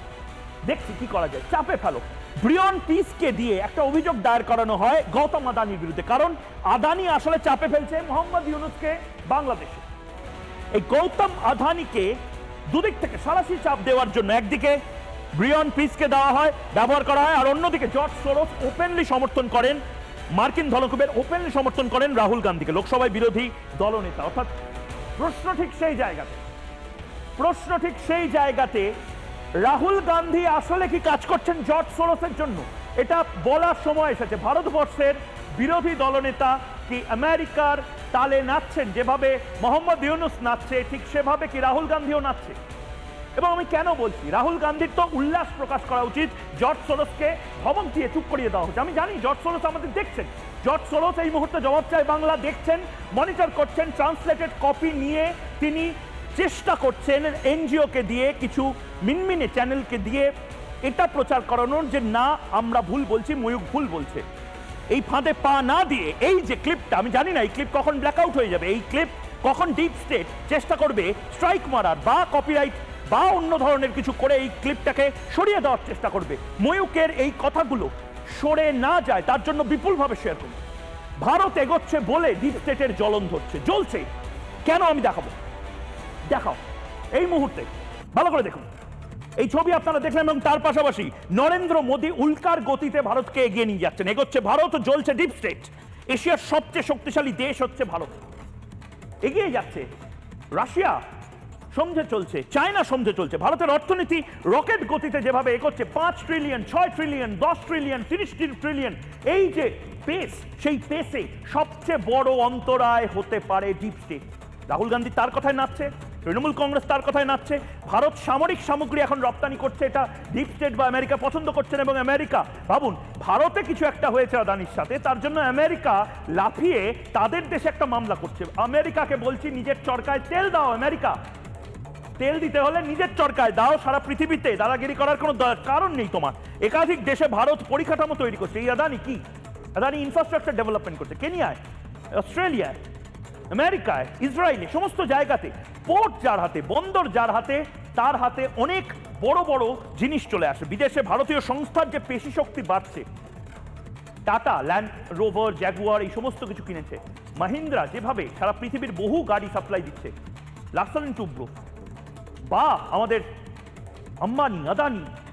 দেখছি কি করা যায়, চাপে ফেলো। ব্রিয়ন পিসকে দিয়ে একটা অভিযোগ দায়ের করানো হয় গৌতম আদানির বিরুদ্ধে, কারণ আদানি আসলে চাপে ফেলছে মোহাম্মদ ইউনুসকে বাংলাদেশে। এই গৌতম আদানিকে দুদিক থেকে সারাশি চাপ দেওয়ার জন্য একদিকে ব্রিয়ন পিসকে দেওয়া হয়, ব্যবহার করা হয়, আর অন্যদিকে জর্জ সোরস ওপেনলি সমর্থন করেন, মার্কিন ধনকুবের ওপেনলি সমর্থন করেন রাহুল গান্ধীকে, লোকসভায় বিরোধী দলনেতা। অর্থাৎ প্রশ্ন ঠিক সেই জায়গাতে রাহুল গান্ধী আসলে কি কাজ করছেন জর্জ সোরসের জন্য, এটা বলার সময় এসেছে। ভারতবর্ষের বিরোধী দলনেতা কি আমেরিকার তালে নাচছেন, যেভাবে মোহাম্মদ ইউনুস নাচছে ঠিক সেভাবে কি রাহুল গান্ধীও নাচছে? এবং আমি কেন বলছি, রাহুল গান্ধীর তো উল্লাস প্রকাশ করা উচিত, জর্জ সোরসকে ধমক দিয়ে চুপ করিয়ে দেওয়া হচ্ছে। আমি জানি জর্জ সোরস আমাদের দেখছেন, জর্জ সোরস এই মুহূর্তে জবাব চায় বাংলা দেখছেন, মনিটর করছেন, ট্রান্সলেটেড কপি নিয়ে তিনি চেষ্টা করছেন এনজিওকে দিয়ে, কিছু মিনমিনে চ্যানেলকে দিয়ে এটা প্রচার করানোর যে না আমরা ভুল বলছি, ময়ূক ভুল বলছে। এই ফাঁদে পা না দিয়ে এই যে ক্লিপটা, আমি জানি না এই ক্লিপ কখন ব্ল্যাকআউট হয়ে যাবে, এই ক্লিপ কখন ডিপ স্টেট চেষ্টা করবে স্ট্রাইক মারার বা কপিরাইট বা অন্য ধরনের কিছু করে এই ক্লিপটাকে সরিয়ে দেওয়ার চেষ্টা করবে। ময়ূকের এই কথাগুলো সরে না যায় তার জন্য বিপুলভাবে শেয়ার করুন। ভারত এগোচ্ছে বলে ডিপ স্টেটের জ্বলন ধরছে, জ্বলছে কেন আমি দেখাও এই মুহূর্তে ভালো করে দেখুন এই ছবি আপনারা দেখলেন, এবং তার পাশাপাশি নরেন্দ্র মোদী উল্কার গতিতে ভারতকে এগিয়ে নিয়ে যাচ্ছেন, এগোচ্ছে ভারত, জ্বলছে ডিপ স্টেট। এশিয়ার সবচেয়ে শক্তিশালী দেশ হচ্ছে ভারত, এগিয়ে যাচ্ছে। রাশিয়া সমঝে চলছে, চায়না সমঝে চলছে। ভারতের অর্থনীতি রকেট গতিতে যেভাবে এগোচ্ছে, 5 ট্রিলিয়ন, 6 ট্রিলিয়ন, 10 ট্রিলিয়ন, 30 ট্রিলিয়ন, এই যে পেস, সেই পেসে সবচেয়ে বড় অন্তরায় হতে পারে ডিপ স্টেট। রাহুল গান্ধী তার কথায় নাচছে, তৃণমূল কংগ্রেস তার কথায় নাচছে। ভারত সামরিক সামগ্রী এখন রপ্তানি করছে, এটা ডিপ স্টেট বা আমেরিকা পছন্দ করছেন, এবং আমেরিকা, ভাবুন ভারতে কিছু একটা হয়েছে আদানির সাথে, তার জন্য আমেরিকা লাফিয়ে তাদের দেশে একটা মামলা করছে। আমেরিকাকে বলছি নিজের চরকায় তেল দাও, আমেরিকা তেল দিতে হলে নিজের চরকায় দাও, সারা পৃথিবীতে দাদাগিরি করার কোনো কারণ নেই তোমার। একাধিক দেশে ভারত পরিকাঠামো তৈরি করছে। এই আদানি কি? আদানি ইনফ্রাস্ট্রাকচার ডেভেলপমেন্ট করছে কেনিয়ায়, অস্ট্রেলিয়ায়, আমেরিকায়, ইসরায়েলে, সমস্ত জায়গাতে। পোর্ট যার হাতে, বন্দর যার হাতে, তার হাতে অনেক বড় বড় জিনিস চলে আসে। বিদেশে ভারতীয় সংস্থার যে পেশি শক্তি বাড়ছে, টাটা ল্যান্ড রোভার, জ্যাগুয়ার এই সমস্ত কিছু কিনেছে। মাহিন্দ্রা যেভাবে সারা পৃথিবীর বহু গাড়ি সাপ্লাই দিচ্ছে, লার্সেন এন্ড টুব্রো, বা আমাদের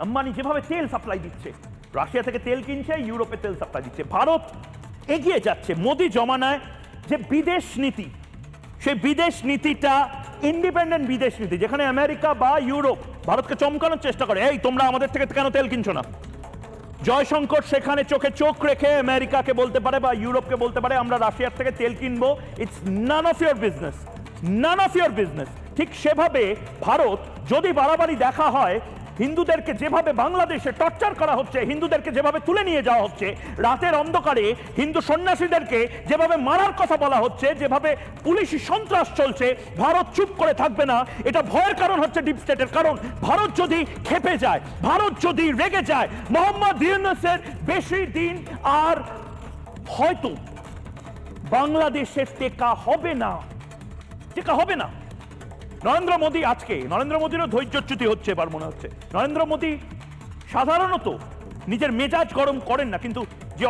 আম্বানি যেভাবে তেল সাপ্লাই দিচ্ছে, রাশিয়া থেকে তেল কিনছে, ইউরোপে তেল সাপ্লাই দিচ্ছে। ভারত এগিয়ে যাচ্ছে। মোদি জমানায় যে বিদেশ নীতি, সেই বিদেশ নীতিটা ইন্ডিপেন্ডেন্ট বিদেশ নীতি, যেখানে আমেরিকা বা ইউরোপ ভারতকে চমকানোর চেষ্টা করে, এই তোমরা আমাদের থেকে কেন তেল কিনছো না। জয়শঙ্কর সেখানে চোখে চোখ রেখে আমেরিকাকে বলতে পারে বা ইউরোপকে বলতে পারে আমরা রাশিয়ার থেকে তেল কিনবো, it's none of your business, none of your business. ঠিক সেভাবে ভারত যদি বাড়াবাড়ি দেখা হয়, হিন্দুদেরকে যেভাবে বাংলাদেশে টর্চার করা হচ্ছে, হিন্দুদেরকে যেভাবে তুলে নিয়ে যাওয়া হচ্ছে, রাতের অন্ধকারে হিন্দু সন্ন্যাসীদেরকে যেভাবে মারার কথা বলা হচ্ছে, যেভাবে পুলিশি সন্ত্রাস চলছে, ভারত চুপ করে থাকবে না। এটা ভয়ের কারণ হচ্ছে ডিপ স্টেটের। কারণ ভারত যদি ক্ষেপে যায়, ভারত যদি রেগে যায়, মোহাম্মদ ইউনূসের বেশি দিন আর হয়তো বাংলাদেশের টেকা হবে না। নরেন্দ্র মোদী, আজকে নরেন্দ্র মোদীরও ধৈর্যচ্যুতি হচ্ছে এবার মনে হচ্ছে। নরেন্দ্র মোদী সাধারণত নিজের মেজাজ গরম করেন না, কিন্তু যে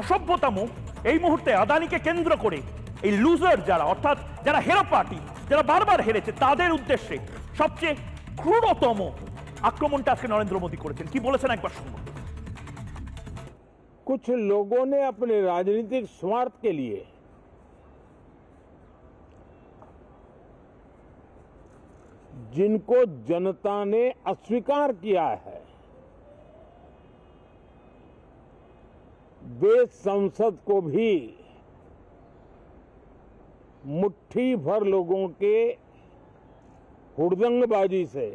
অসভ্যতাম এই মুহূর্তে আদানিকে কেন্দ্র করে এই লুজার যারা, অর্থাৎ যারা হেরো পার্টি, যারা বারবার হেরেছে, তাদের উদ্দেশ্যে সবচেয়ে ক্রূরতম আক্রমণটা আজকে নরেন্দ্র মোদী করেছেন। কি বলেছেন একবার শুনুন। कुछ लोगों ने अपने राजनीतिक स्वार्थ के लिए जिनको जनता ने अस्वीकार किया है, वे संसद को भी मुट्ठी भर लोगों के हुड़दंगबाजी से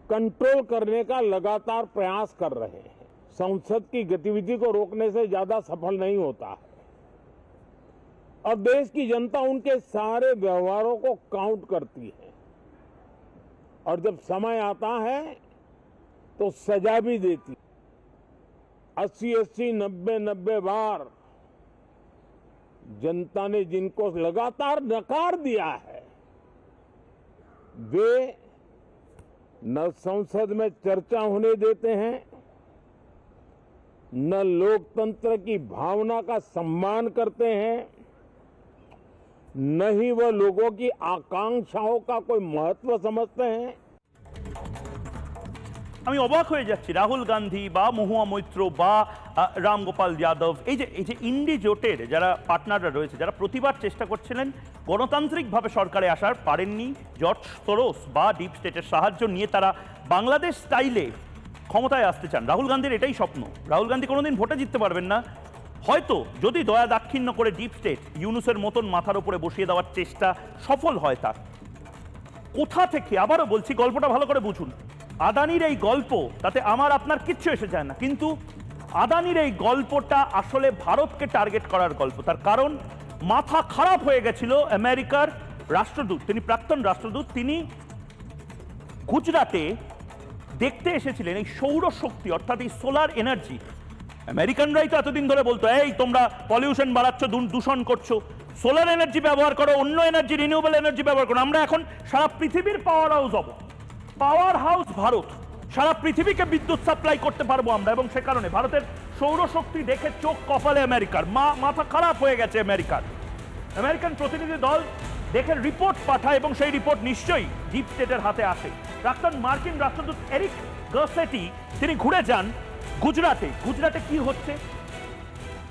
कंट्रोल करने का लगातार प्रयास कर रहे हैं। संसद की गतिविधि को रोकने से ज्यादा सफल नहीं होता है, और देश की जनता उनके सारे व्यवहारों को काउंट करती है, और जब समय आता है तो सजा भी देती। 80-80, 90-90 बार जनता ने जिनको लगातार नकार दिया है, वे न संसद में चर्चा होने देते हैं, न लोकतंत्र की भावना का सम्मान करते हैं, न ही वह लोगों की आकांक्षाओं का कोई महत्व समझते हैं। আমি অবাক হয়ে যাচ্ছি রাহুল গান্ধী বা মহুয়া মৈত্র বা রামগোপাল যাদব এই যে ইন্ডি জোটের যারা পার্টনাররা রয়েছে, যারা প্রতিবার চেষ্টা করছিলেন গণতান্ত্রিকভাবে সরকারে আসার, পারেননি, জর্জ সোরোস বা ডিপ স্টেটের সাহায্য নিয়ে তারা বাংলাদেশ স্টাইলে ক্ষমতায় আসতে চান। রাহুল গান্ধীর এটাই স্বপ্ন। রাহুল গান্ধী কোনোদিন ভোটে জিততে পারবেন না, হয়তো যদি দয়া দাক্ষিণ্য করে ডিপ স্টেট ইউনুসের মতন মাথার উপরে বসিয়ে দেওয়ার চেষ্টা সফল হয় তার। কোথা থেকে, আবারও বলছি, গল্পটা ভালো করে বুঝুন। আদানির এই গল্প, তাতে আমার আপনার কিচ্ছু এসে যায় না, কিন্তু আদানির এই গল্পটা আসলে ভারতকে টার্গেট করার গল্প। তার কারণ মাথা খারাপ হয়ে গেছিল আমেরিকার রাষ্ট্রদূত, তিনি প্রাক্তন রাষ্ট্রদূত, তিনি গুজরাটে দেখতে এসেছিলেন এই সৌরশক্তি অর্থাৎ এই সোলার এনার্জি। আমেরিকানরাই তো এতদিন ধরে বলতো এই তোমরা পলিউশন বাড়াচ্ছ, দূষণ করছো, সোলার এনার্জি ব্যবহার করো, অন্য এনার্জি, রিনিউয়েবল এনার্জি ব্যবহার করো। আমরা এখন সারা পৃথিবীর পাওয়ার হাউস হব, পাওয়ার হাউস ভারত, সারা পৃথিবীকে বিদ্যুৎ সাপ্লাই করতে পারবো আমরা। এবং সে কারণে ভারতের সৌরশক্তি দেখে চোখ কপালে আমেরিকার, মাথা খারাপ হয়ে গেছে আমেরিকার। আমেরিকান প্রতিনিধি দল দেখে রিপোর্ট পাঠায় এবং সেই রিপোর্ট নিশ্চয়ই ডিপ স্টেটের হাতে আসে। প্রাক্তন মার্কিন রাষ্ট্রদূত এরিক গার্সেটি তিনি ঘুরে যান গুজরাটে। গুজরাটে কি হচ্ছে?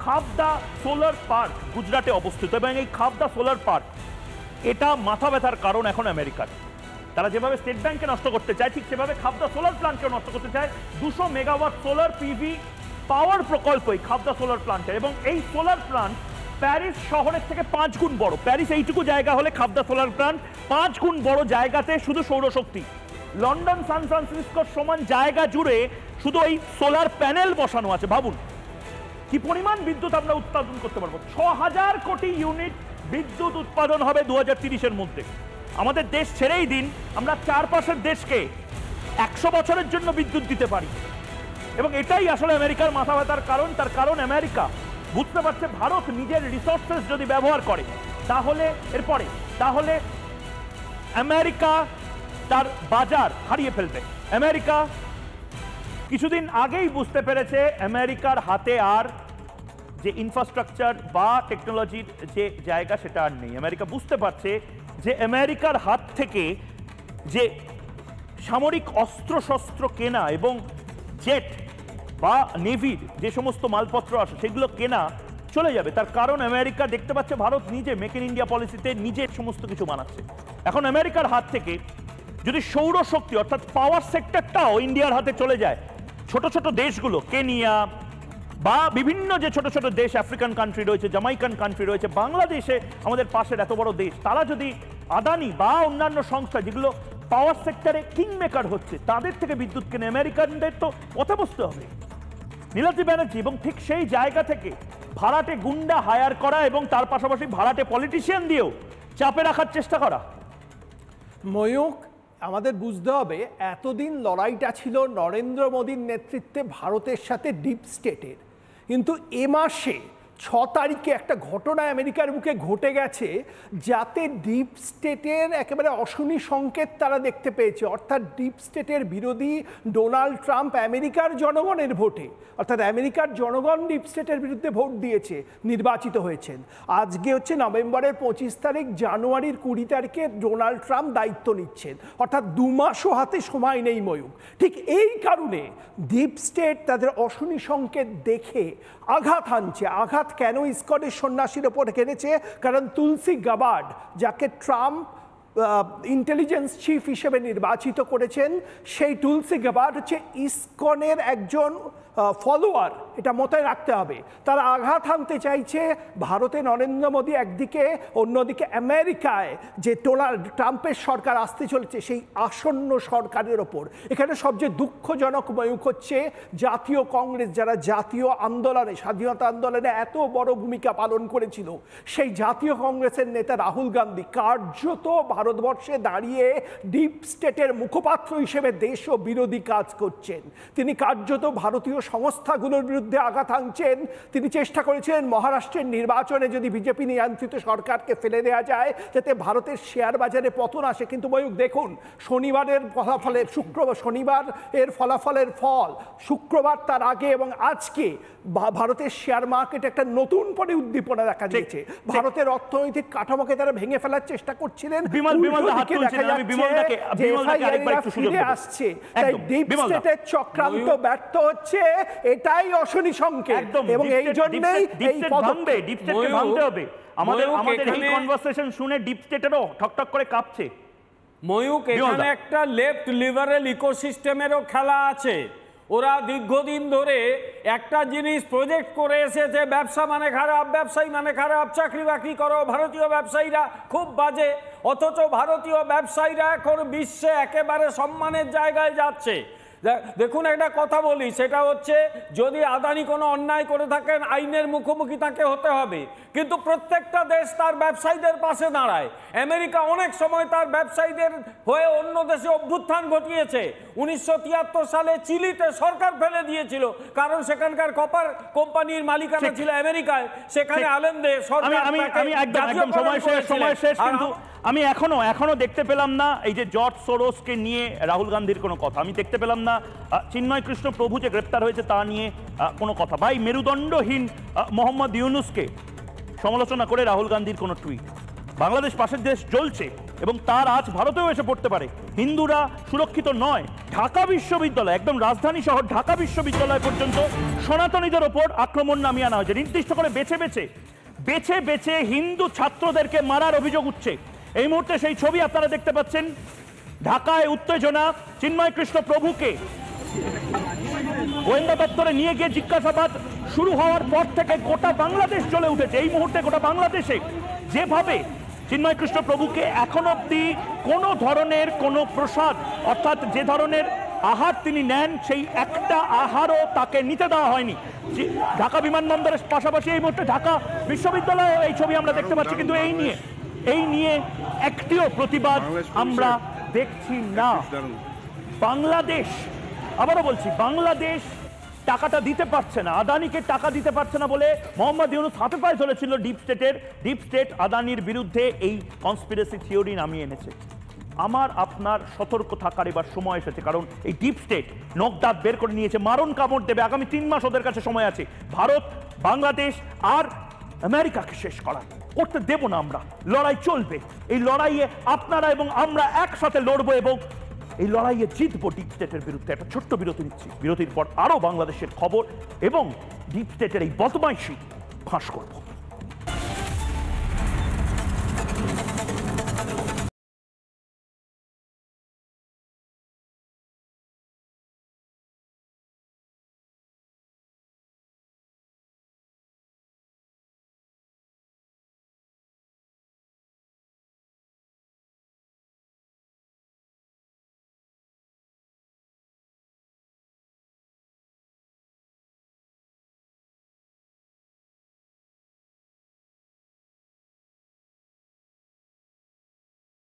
খাবদা সোলার পার্ক গুজরাটে অবস্থিত, এবং এই খাবদা সোলার পার্ক এটা মাথা ব্যথার কারণ এখন আমেরিকার। তারা যেভাবে স্টেট ব্যাংকে নষ্ট করতে চায়, ঠিক সেভাবে খাবদা সোলার প্ল্যান্টকেও নষ্ট করতে চায়। 200 মেগাওয়াট সোলার পিভি পাওয়ার প্রকল্প এই খাবদা সোলার প্ল্যান্টের, এবং এই সোলার প্ল্যান্ট প্যারিস শহরের থেকে 5 গুণ বড়। প্যারিস এইটুকু জায়গা হলে খাবদা সোলার প্ল্যান্ট 5 গুণ বড় জায়গাতে শুধু সৌরশক্তি। লন্ডন, সান ফ্রান্সিসকোর সমান জায়গা জুড়ে শুধু এই সোলার প্যানেল বসানো আছে। ভাবুন কি পরিমাণ বিদ্যুৎ আমরা উৎপাদন করতে পারবো। 6000 কোটি ইউনিট বিদ্যুৎ উৎপাদন হবে 2030-এর মধ্যে। আমাদের দেশ ছেড়েই দিন, আমরা চারপাশের দেশকে 100 বছরের জন্য বিদ্যুৎ দিতে পারি। এবং এটাই আসলে আমেরিকার মাথা ব্যথার কারণ। তার কারণ আমেরিকা বুঝতে পারছে ভারত নিজের রিসোর্সেস যদি ব্যবহার করে তাহলে আমেরিকা তার বাজার হারিয়ে ফেলবে। আমেরিকা কিছুদিন আগেই বুঝতে পেরেছে আমেরিকার হাতে আর যে ইনফ্রাস্ট্রাকচার বা টেকনোলজির যে জায়গা সেটা আর নেই। আমেরিকা বুঝতে পারছে যে আমেরিকার হাত থেকে যে সামরিক অস্ত্রশস্ত্র কেনা এবং জেট বা নেভির যে সমস্ত মালপত্র আসে সেগুলো কেনা চলে যাবে। তার কারণ আমেরিকা দেখতে পাচ্ছে ভারত নিজে মেক ইন ইন্ডিয়া পলিসিতে নিজে সমস্ত কিছু বানাচ্ছে। এখন আমেরিকার হাত থেকে যদি সৌরশক্তি অর্থাৎ পাওয়ার সেক্টরটাও ইন্ডিয়ার হাতে চলে যায়, ছোট ছোট দেশগুলো, কেনিয়া বা বিভিন্ন যে ছোট ছোট দেশ, আফ্রিকান কান্ট্রি রয়েছে, জামাইকান কান্ট্রি রয়েছে, বাংলাদেশে আমাদের পাশের এত বড় দেশ, তারা যদি আদানি বা অন্যান্য সংস্থা যেগুলো পাওয়ার সেক্টরে কিং মেকার হচ্ছে তাদের থেকে বিদ্যুৎ কেনে, আমেরিকানদের তো পথে বসতে হবে। নীলাদ্রি ব্যানার্জি, এবং ঠিক সেই জায়গা থেকে ভাড়াটে গুন্ডা হায়ার করা এবং তার পাশাপাশি ভাড়াটে পলিটিশিয়ান দিয়েও চাপে রাখার চেষ্টা করা। ময়ূক, আমাদের বুঝতে হবে এতদিন লড়াইটা ছিল নরেন্দ্র মোদীর নেতৃত্বে ভারতের সাথে ডিপ স্টেটের, কিন্তু এ মাসে 6 তারিখে একটা ঘটনা আমেরিকার বুকে ঘটে গেছে যাতে ডিপ স্টেটের একেবারে অশনি সংকেত তারা দেখতে পেয়েছে। অর্থাৎ ডিপ স্টেটের বিরোধী ডোনাল্ড ট্রাম্প আমেরিকার জনগণের ভোটে, অর্থাৎ আমেরিকার জনগণ ডিপ স্টেটের বিরুদ্ধে ভোট দিয়েছে, নির্বাচিত হয়েছেন। আজকে হচ্ছে নভেম্বরের 25 তারিখ, জানুয়ারির 20 তারিখে ডোনাল্ড ট্রাম্প দায়িত্ব নিচ্ছেন, অর্থাৎ 2 মাসও হাতে সময় নেই ময়ূক। ঠিক এই কারণে ডিপ স্টেট তাদের অশনি সংকেত দেখে আঘাত হানছে। আঘাত কেন ইসকনের সন্ন্যাসীর ওপর কেড়েছে? কারণ তুলসী গাবার্ড, যাকে ট্রাম্প ইন্টেলিজেন্স চিফ হিসেবে নির্বাচিত করেছেন, সেই তুলসী গাবার্ড হচ্ছে ইসকনের একজন ফলোয়ার, এটা মাথায় রাখতে হবে। তারা আঘাত হানতে চাইছে ভারতে নরেন্দ্র মোদী একদিকে, অন্যদিকে আমেরিকায় যে ডোনাল্ড ট্রাম্পের সরকার আসতে চলেছে সেই আসন্ন সরকারের ওপর। এখানে সবচেয়ে দুঃখজনক ময়ূক হচ্ছে জাতীয় কংগ্রেস, যারা জাতীয় আন্দোলনে, স্বাধীনতা আন্দোলনে এত বড় ভূমিকা পালন করেছিল, সেই জাতীয় কংগ্রেসের নেতা রাহুল গান্ধী কার্যত ভারতবর্ষে দাঁড়িয়ে ডিপ স্টেটের মুখপাত্র হিসেবে দেশ ও বিরোধী কাজ করছেন। তিনি কার্যত ভারতীয় সংস্থাগুলোর বিরুদ্ধে বিরুদ্ধে আঘাত হানছেন। তিনি চেষ্টা করেছিলেন মহারাষ্ট্রের নির্বাচনে যদি বিজেপি নিয়ন্ত্রিত সরকারকে ফেলে দেওয়া যায় যাতে ভারতের শেয়ার বাজারে পতন আসে। কিন্তু ময়ূক দেখুন শনিবারের ফলাফলের শনিবার এর ফলাফলের ফল, শুক্রবার তার আগে এবং আজকে ভারতের শেয়ার মার্কেট একটা নতুন পরে উদ্দীপনা দেখা দিয়েছে। ভারতের অর্থনৈতিক কাঠামোকে তারা ভেঙে ফেলার চেষ্টা করছিলেন। ফিরে আসছে, তাই ডিপ স্টেটের চক্রান্ত ব্যর্থ হচ্ছে, এটাই অশনি সংকেত এবং এই জন্যই এই পদক্ষেপ। ডিপ স্টেটকে ভাঙতে হবে। আমাদের এই কনভারসেশন শুনে ডিপ স্টেটেরও ঠকঠক করে কাঁপছে। ময়ূক, এখানে একটা লেফট লিবারেল ইকোসিস্টেমেরও খেলা আছে। ওরা দীর্ঘদিন ধরে একটা জিনিস প্রজেক্ট করে এসেছে, ব্যবসা মানে খারাপ, ব্যবসায়ী মানে খারাপ, চাকরি বাকরি করো, ভারতীয় ব্যবসায়ীরা খুব বাজে। অথচ ভারতীয় ব্যবসায়ীরা এখন বিশ্বে একেবারে সম্মানের জায়গায় যাচ্ছে। দেখুন একটা কথা বলি, সেটা হচ্ছে যদি আদানি কোনো অন্যায় করে থাকেন আইনের মুখোমুখি তাকে হতে হবে, কিন্তু প্রত্যেকটা দেশ তার ব্যবসায়ীদের পাশে দাঁড়ায়। আমেরিকা অনেক সময় তার ব্যবসায়ীদের হয়ে অন্য দেশে অভ্যুত্থান ঘটিয়েছে। 1973 সালে চিলিতে সরকার ফেলে দিয়েছিল, কারণ সেখানকার কপার কোম্পানির মালিকানা ছিল আমেরিকায়। সেখানে আলেন্দে সরকার সময় শেষ, কিন্তু আমি এখনো দেখতে পেলাম না এই যে জর্জ সোরোসকে নিয়ে রাহুল গান্ধীর কোনো কথা। আমি দেখতে পেলাম না চিন্ময় কৃষ্ণ প্রভু যে গ্রেপ্তার হয়েছে তা নিয়ে কোনো কথা। ভাই, মেরুদণ্ডহীন মোহাম্মদ ইউনুসকে সমালোচনা করে রাহুল গান্ধীর কোনো টুইট। বাংলাদেশ পাশের দেশ জ্বলছে এবং তার আজ ভারতেও এসে পড়তে পারে। হিন্দুরা সুরক্ষিত নয়। ঢাকা বিশ্ববিদ্যালয়, একদম রাজধানী শহর ঢাকা বিশ্ববিদ্যালয় পর্যন্ত সনাতনীদের ওপর আক্রমণ নামিয়ে আনা হয়েছে। নির্দিষ্ট করে বেছে বেছে হিন্দু ছাত্রদেরকে মারার অভিযোগ উঠছে। এই মুহূর্তে সেই ছবি আপনারা দেখতে পাচ্ছেন। ঢাকায় উত্তেজনা। চিন্ময় কৃষ্ণ প্রভুকে গোয়েন্দা দপ্তরে নিয়ে গিয়ে জিজ্ঞাসাবাদ শুরু হওয়ার পর থেকে গোটা বাংলাদেশ জ্বলে উঠেছে। এই মুহূর্তে গোটা বাংলাদেশে যেভাবে চিন্ময় কৃষ্ণ প্রভুকে এখন অব্দি কোনো ধরনের কোনো প্রসাদ, অর্থাৎ যে ধরনের আহার তিনি নেন সেই একটা আহারও তাকে নিতে দেওয়া হয়নি। ঢাকা বিমানবন্দরের পাশাপাশি এই মুহূর্তে ঢাকা বিশ্ববিদ্যালয়ে এই ছবি আমরা দেখতে পাচ্ছি, কিন্তু এই নিয়ে একটিও প্রতিবাদ আমরা দেখছি না। বাংলাদেশ, আবারও বলছি, বাংলাদেশ টাকাটা দিতে পারছে না, আদানিকে টাকা দিতে পারছে না বলে মোহাম্মদ ইউনুস হাতে পায়ে ধরেছিল ডিপ স্টেট আদানির বিরুদ্ধে এই কনস্পিরেসি থিওরি নামিয়ে এনেছে। আমার আপনার সতর্ক থাকার এবার সময় এসেছে, কারণ এই ডিপ স্টেট নখ দাঁত বের করে নিয়েছে, মারণ কামড় দেবে। আগামী 3 মাস ওদের কাছে সময় আছে ভারত, বাংলাদেশ আর আমেরিকাকে শেষ করতে দেব না আমরা। লড়াই চলবে। এই লড়াইয়ে আপনারা এবং আমরা একসাথে লড়বো এবং এই লড়াইয়ে জিতবো ডিপ স্টেটের বিরুদ্ধে। একটা ছোট্ট বিরতি নিচ্ছি, বিরতির পর আরো বাংলাদেশের খবর এবং ডিপ স্টেটের এই বদমাইশি ফাঁস করবো।